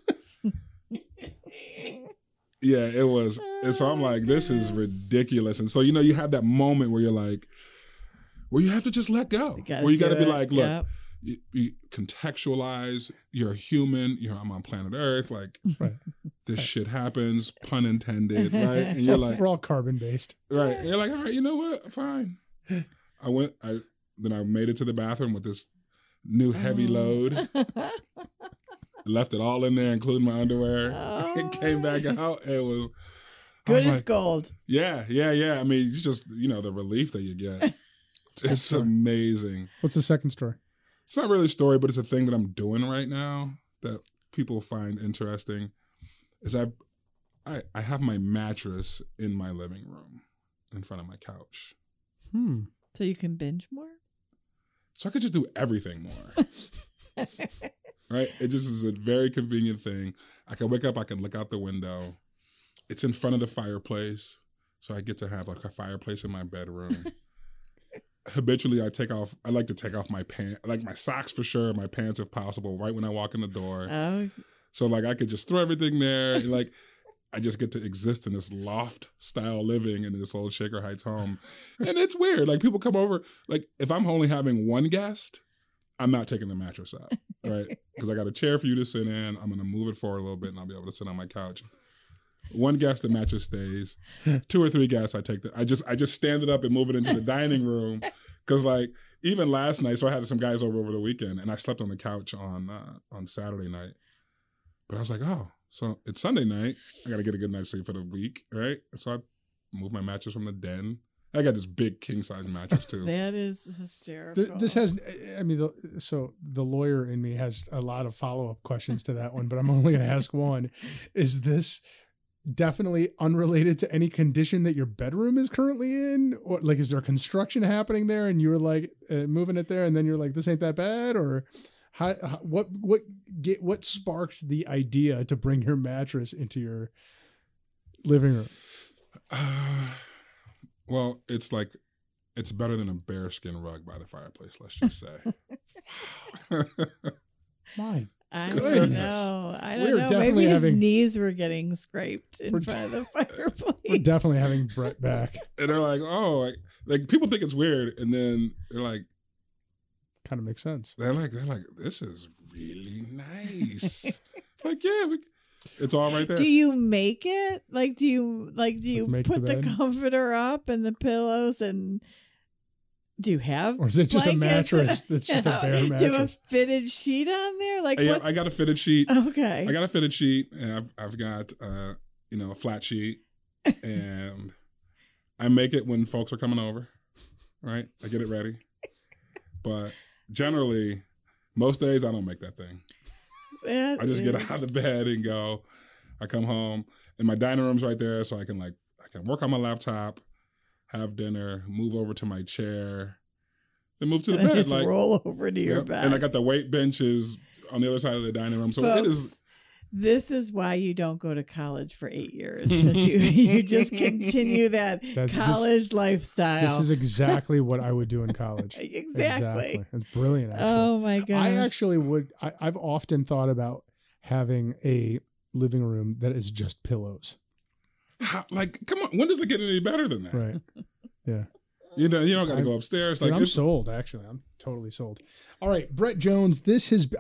Yeah, it was. And so I'm like, this is ridiculous. And so, you have that moment where you're like, where you have to just let go. Where you got to be like, look, you contextualize, you're a human, I'm on planet Earth, like, this shit happens, pun intended, right? And you're like, we're all carbon based. Right. And you're like, all right, you know what? Fine. Then I made it to the bathroom with this new heavy load. Left it all in there, including my underwear. It came back out. It was good as gold. Yeah. I mean, it's just, the relief that you get. It's amazing. What's the second story? It's not really a story, but it's a thing that I'm doing right now that people find interesting. Is I have my mattress in my living room in front of my couch. So you can binge more? So I could just do everything more. Right? It just is a very convenient thing. I can wake up, I can look out the window. It's in front of the fireplace. So I get to have like a fireplace in my bedroom. Habitually, I like to take off my pants, like my socks for sure, my pants if possible, right when I walk in the door. Oh. So like I could just throw everything there. And like I just get to exist in this loft style living in this old Shaker Heights home. And it's weird. Like people come over, like if I'm only having one guest, I'm not taking the mattress out, right? Because I got a chair for you to sit in. I'm going to move it forward a little bit and I'll be able to sit on my couch. One guest, the mattress stays. 2 or 3 guests, I take I just stand it up and move it into the dining room. Because like even last night, so I had some guys over the weekend and I slept on the couch on Saturday night. But I was like, oh, so it's Sunday night. I got to get a good night's sleep for the week, right? So I moved my mattress from the den. I got this big king size mattress too. That is hysterical. This has, I mean, so the lawyer in me has a lot of follow-up questions to that one, but I'm only going to ask one. Is this definitely unrelated to any condition that your bedroom is currently in? Or like, is there construction happening there and you were like moving it there and then you're like, this ain't that bad? Or what sparked the idea to bring your mattress into your living room? Well, it's better than a bearskin rug by the fireplace, let's just say. My I goodness. don't know. We're Maybe definitely his having- knees were getting scraped in front of the fireplace. We're definitely having Brett back. And they're like, oh, like people think it's weird. And then they're like, Kind of makes sense. they're like, this is really nice. Like, yeah, it's all right there. Do you make it? Like, do you Make put the the bed? comforter up and the pillows and do you have? Or is it just a blankets? mattress that's just a bare Do you have a mattress? fitted sheet on there? Like, Yeah, what? I got a fitted sheet. Okay. I got a fitted sheet, and I've got a flat sheet, and I make it when folks are coming over, right? I get it ready, but generally, most days I don't make that thing. I just get out of bed and go. I come home, and my dining room's right there, so I can work on my laptop, have dinner, move over to my chair, then move to the and bed. just Like roll over to your yep. bed. And I got the weight benches on the other side of the dining room, so Folks, it is. This is why you don't go to college for 8 years, because you just continue that college lifestyle. This is exactly what I would do in college. Exactly. It's brilliant, actually. Oh my god! I actually would. I've often thought about having a living room that is just pillows. Like, come on, when does it get any better than that? Right. Yeah. You don't got to go upstairs. Dude, Like, I'm sold, actually. I'm totally sold. All right, Brett Jones,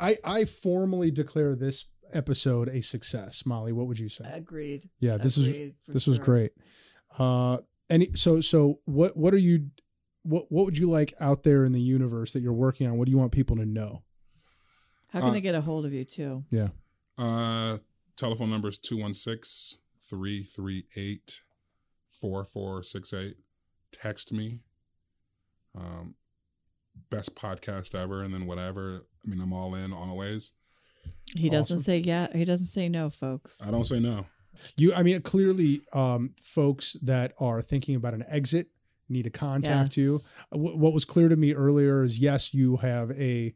I formally declare this episode a success. Molly, what would you say? Agreed. Yeah, this was sure. great. So what would you like out there in the universe that you're working on? What do you want people to know? How can they get a hold of you too? Yeah. Telephone number is 216-338-4468. Text me. Best podcast ever, and then whatever. I mean, I'm all in always. He doesn't Awesome. say yeah. He doesn't say no, folks. I don't say no. Clearly, folks that are thinking about an exit need to contact you. What was clear to me earlier is, yes, you have a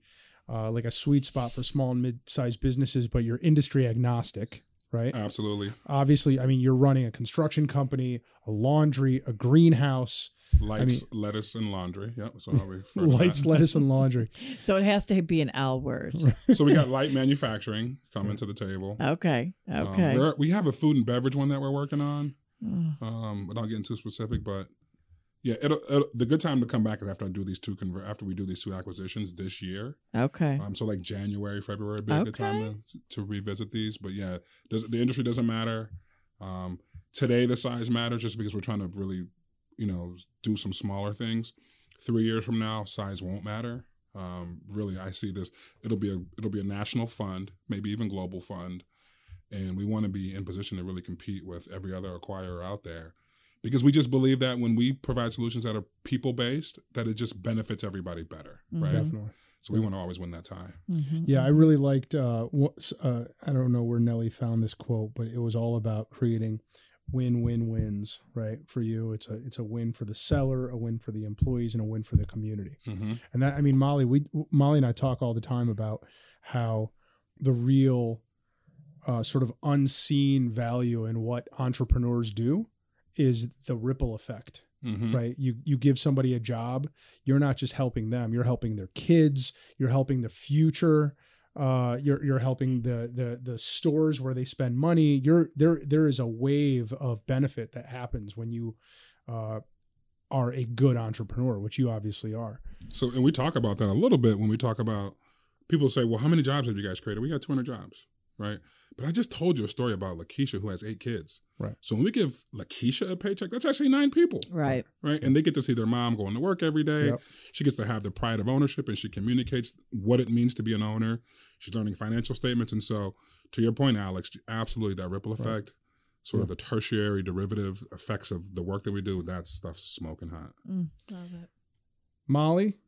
sweet spot for small and mid-sized businesses, but you're industry agnostic, right? Absolutely. Obviously, I mean, you're running a construction company, a laundry, a greenhouse. Lights, lettuce, and laundry. Yep. So I'll refer to Lights, that. lettuce, and laundry. So it has to be an L word. So we got light manufacturing coming to the table. Okay. Okay. We have a food and beverage one that we're working on. Oh. Without getting too specific, but yeah, the good time to come back is after we do these two acquisitions this year. Okay. So like January, February would be a good time to revisit these. But yeah, the industry doesn't matter. Today the size matters just because we're trying to really, do some smaller things. 3 years from now, size won't matter. Really, I see this. It'll be a national fund, maybe even global fund, and we want to be in position to really compete with every other acquirer out there, because we just believe that when we provide solutions that are people based, that it just benefits everybody better, right? Definitely. So we want to always win that tie. Mm-hmm. Yeah, I really liked. I don't know where Nelly found this quote, but it was all about creating win-win-wins, right? For you, it's a win for the seller, a win for the employees, and a win for the community. Mm-hmm. And that, I mean, Molly and I talk all the time about how the real sort of unseen value in what entrepreneurs do is the ripple effect. Mm-hmm. Right. You give somebody a job. You're not just helping them. You're helping their kids. You're helping the future You're helping the stores where they spend money. There is a wave of benefit that happens when you are a good entrepreneur, which you obviously are. So, and we talk about that a little bit when we talk about, people say, well, how many jobs have you guys created? We got 200 jobs, right? But I just told you a story about Lakeisha, who has 8 kids. Right. So when we give Lakeisha a paycheck, that's actually 9 people. Right. Right. And they get to see their mom going to work every day. Yep. She gets to have the pride of ownership, and she communicates what it means to be an owner. She's learning financial statements. And so, to your point, Alex, absolutely that ripple effect, sort of the tertiary derivative effects of the work that we do, that stuff's smoking hot. Love it. Molly?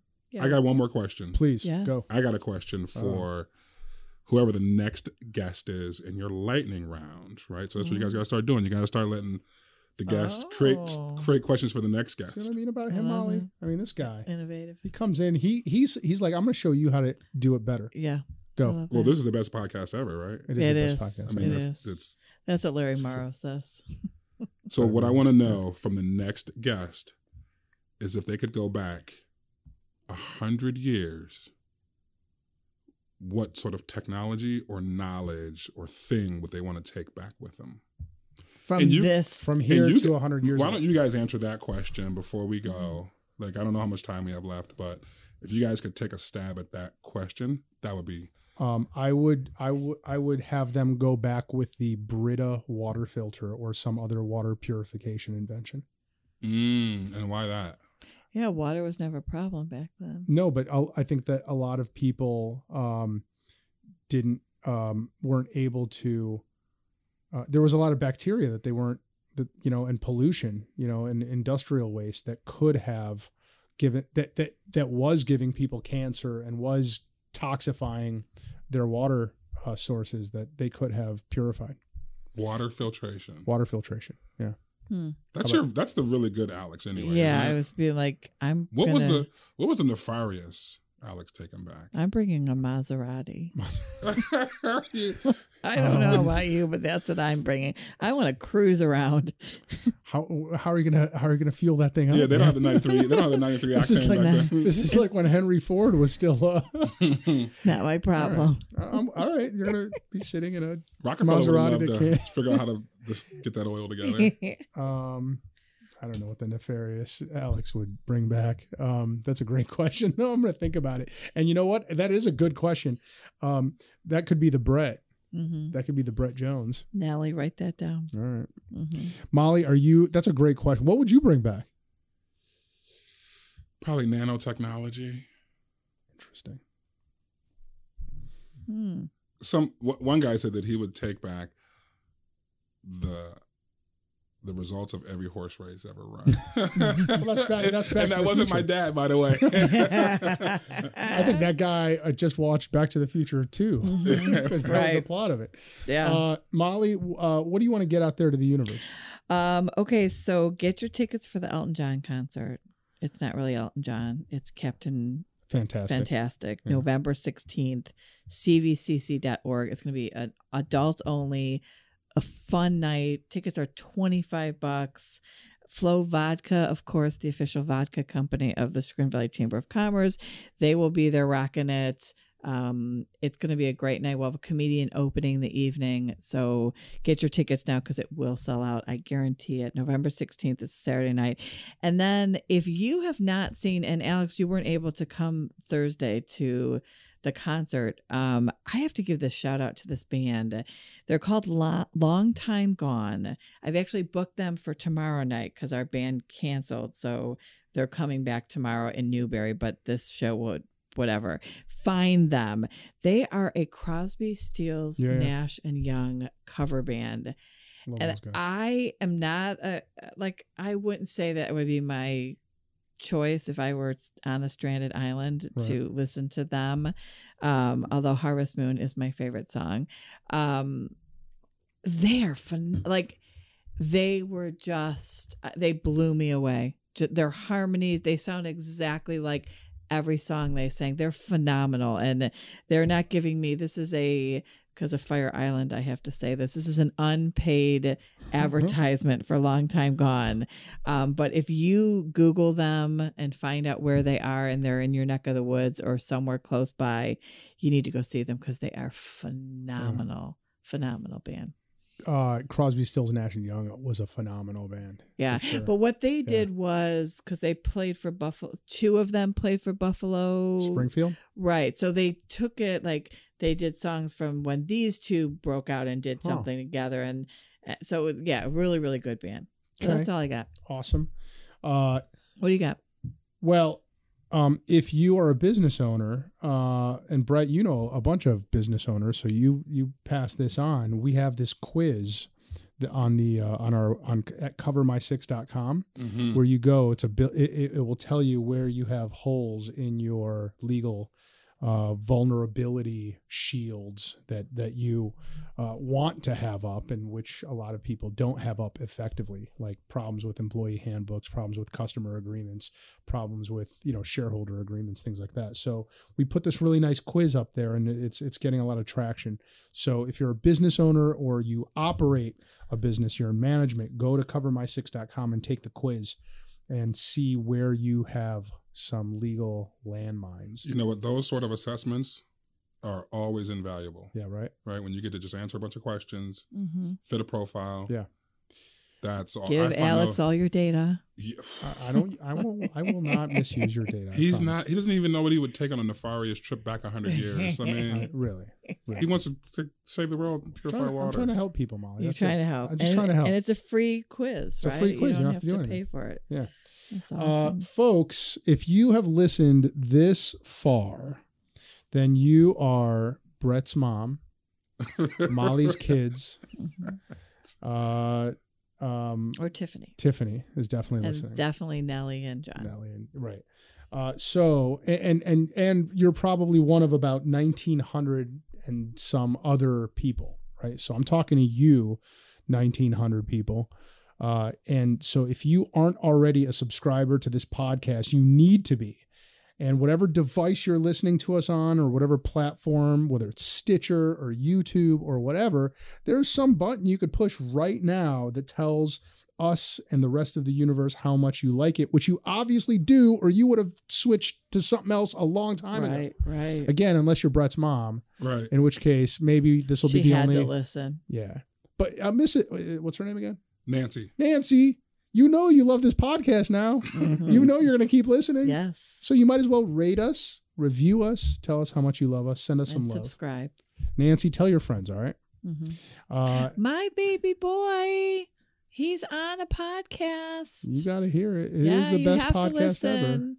I got one more question. Please, Yes. go. I got a question for whoever the next guest is in your lightning round, right? So that's what you guys got to start doing. You got to start letting the guest create questions for the next guest. See what I mean about him, Molly? I mean, this guy. Innovative. He comes in, he's like, I'm going to show you how to do it better. Yeah. Go. Well, this is the best podcast ever, right? It is the best podcast. I mean, It that's what Larry Morrow says. So what I want to know from the next guest is if they could go back 100 years, what sort of technology or knowledge or thing would they want to take back with them? From here to 100 years Why ago. don't you guys answer that question before we go? Like, I don't know how much time we have left, but if you guys could take a stab at that question, that would be... I would have them go back with the Brita water filter or some other water purification invention. And why that? Yeah, water was never a problem back then. No, but I think that a lot of people weren't able to. There was a lot of bacteria that they weren't, and pollution, and industrial waste that could have given that was giving people cancer and was toxifying their water sources that they could have purified. Water filtration. Yeah. That's the really good Alex anyway. Yeah, I was being like, what was the nefarious Alex taking back? I'm bringing a Maserati. I don't know about you, but that's what I'm bringing. I want to cruise around. How are you gonna fuel that thing up? Yeah, they don't have the 93. They don't have the 93 This is octane. this is like when Henry Ford was still. Not my problem. All right, you're gonna be sitting in a Rockefeller would love Maserati to that can't. figure out how to just get that oil together. I don't know what the nefarious Alex would bring back. That's a great question, though. I'm going to think about it. And you know what? That is a good question. That could be the Brett. Mm-hmm. That could be the Brett Jones. Nally, write that down. All right. Mm-hmm. Molly, that's a great question. What would you bring back? Probably nanotechnology. Interesting. One guy said that he would take back the results of every horse race ever run. Well, that's back and that wasn't my dad, by the way. I think that guy just watched Back to the Future too, because that was the plot of it. Yeah. Molly, what do you want to get out there to the universe? Okay, so get your tickets for the Elton John concert. It's not really Elton John. It's Captain Fantastic. Yeah. November 16th, cvcc.org. It's going to be an adult only, a fun night. Tickets are $25. Flow Vodka, of course, the official vodka company of the Chagrin Valley Chamber of Commerce. They will be there rocking it. It's going to be a great night. We'll have a comedian opening the evening. So get your tickets now because it will sell out. I guarantee it. November 16th is Saturday night. And then if you have not seen, and Alex, you weren't able to come Thursday to the concert, I have to give this shout out to this band. They're called Long Time Gone. I've actually booked them for tomorrow night because our band canceled. So they're coming back tomorrow in Newberry, but this show would, whatever. Find them. They are a Crosby, Stills, Nash and Young cover band. Love and those guys. I am not I wouldn't say that it would be my choice if I were on a stranded island to listen to them. Although Harvest Moon is my favorite song. They are fun. Like they blew me away. Their harmonies, they sound exactly like every song they sang. They're phenomenal. And they're not giving me, this is a because of Fire Island, I have to say this. This is an unpaid advertisement for Long Time Gone. But if you Google them and find out where they are and they're in your neck of the woods or somewhere close by, you need to go see them because they are phenomenal, phenomenal band. Crosby, Stills, Nash & Young was a phenomenal band. Yeah. Sure. But what they did was, because they played for Buffalo, 2 of them played for Buffalo. Springfield? Right. So they took it, like they did songs from when these 2 broke out and did something together. And so, yeah, really, really good band. So that's all I got. Awesome. What do you got? Well, if you are a business owner, and Brett, you know a bunch of business owners, so you pass this on. We have this quiz at covermy6.com where you go. It will tell you where you have holes in your legal vulnerability shields that you want to have up, and which a lot of people don't have up effectively, like problems with employee handbooks, problems with customer agreements, problems with shareholder agreements, things like that. So we put this really nice quiz up there, and it's getting a lot of traction. So if you're a business owner or you operate a business, you're in management, go to covermy6.com and take the quiz and see where you have some legal landmines. You know what? Those sort of assessments are always invaluable. Yeah, right. Right? When you get to just answer a bunch of questions, fit a profile. Yeah. That's all. Give Alex all your data. Yeah. I will not misuse your data. He doesn't even know what he would take on a nefarious trip back 100 years. I mean, really. He wants to save the world, purify water. I'm trying to help people, Molly. You're trying to help. I'm just trying to help. And it's a free quiz, It's a free quiz. You don't have to do pay anything. for it. Yeah. That's awesome. Folks, if you have listened this far, then you are Brett's mom, Molly's kids, or Tiffany. Tiffany is definitely And listening. definitely Nellie and John. Right. So you're probably one of about 1,900 and some other people, right? So I'm talking to you, 1,900 people. And so if you aren't already a subscriber to this podcast, you need to be. And whatever device you're listening to us on, or whatever platform, whether it's Stitcher or YouTube or whatever, there's some button you could push right now that tells us and the rest of the universe how much you like it, which you obviously do, or you would have switched to something else a long time ago. Right. Again, unless you're Brett's mom. Right. In which case, maybe this will be the only. She had to listen. Yeah. But I miss it. What's her name again? Nancy, you know you love this podcast now. You know you're going to keep listening. Yes. So you might as well rate us, review us, tell us how much you love us, send us some love. Subscribe. Nancy, tell your friends, all right? My baby boy, he's on a podcast. You got to hear it. It is the best podcast ever.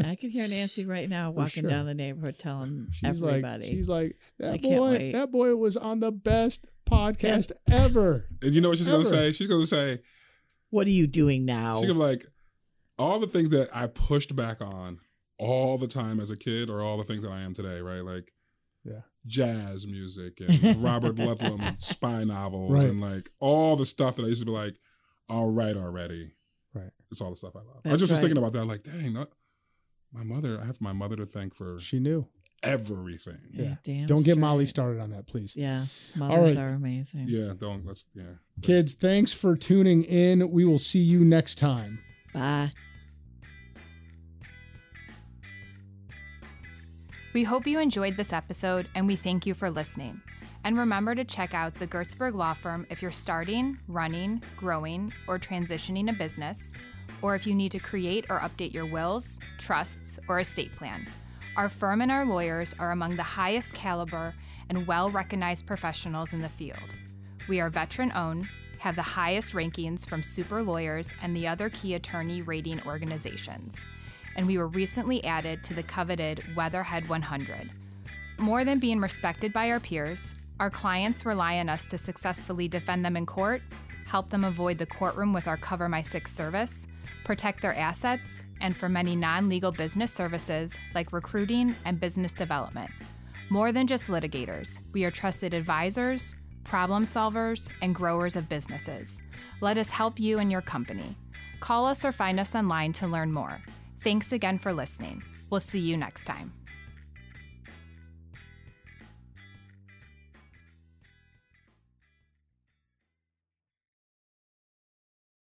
I can hear Nancy right now walking down the neighborhood telling everybody. She's like, that boy was on the best podcast ever. And you know what she's going to say? She's going to say, what are you doing now? She's going to be like, all the things that I pushed back on all the time as a kid are all the things that I am today, right? Like jazz music and Robert Ludlum spy novels and like all the stuff that I used to be like, all right already. Right. It's all the stuff I love. I just was thinking about that, like, dang, my mother, I have my mother to thank for she knew everything. Yeah. Damn don't get Molly started on that, please. Yeah. Mothers are amazing. Yeah. Kids, thanks for tuning in. We will see you next time. Bye. We hope you enjoyed this episode, and we thank you for listening. And remember to check out the Gertzberg Law Firm if you're starting, running, growing, or transitioning a business, or if you need to create or update your wills, trusts, or estate plan. Our firm and our lawyers are among the highest caliber and well-recognized professionals in the field. We are veteran-owned, have the highest rankings from Super Lawyers and the other key attorney rating organizations. And we were recently added to the coveted Weatherhead 100. More than being respected by our peers, our clients rely on us to successfully defend them in court, help them avoid the courtroom with our Cover My 6 service, protect their assets, and for many non-legal business services like recruiting and business development. More than just litigators, we are trusted advisors, problem solvers, and growers of businesses. Let us help you and your company. Call us or find us online to learn more. Thanks again for listening. We'll see you next time.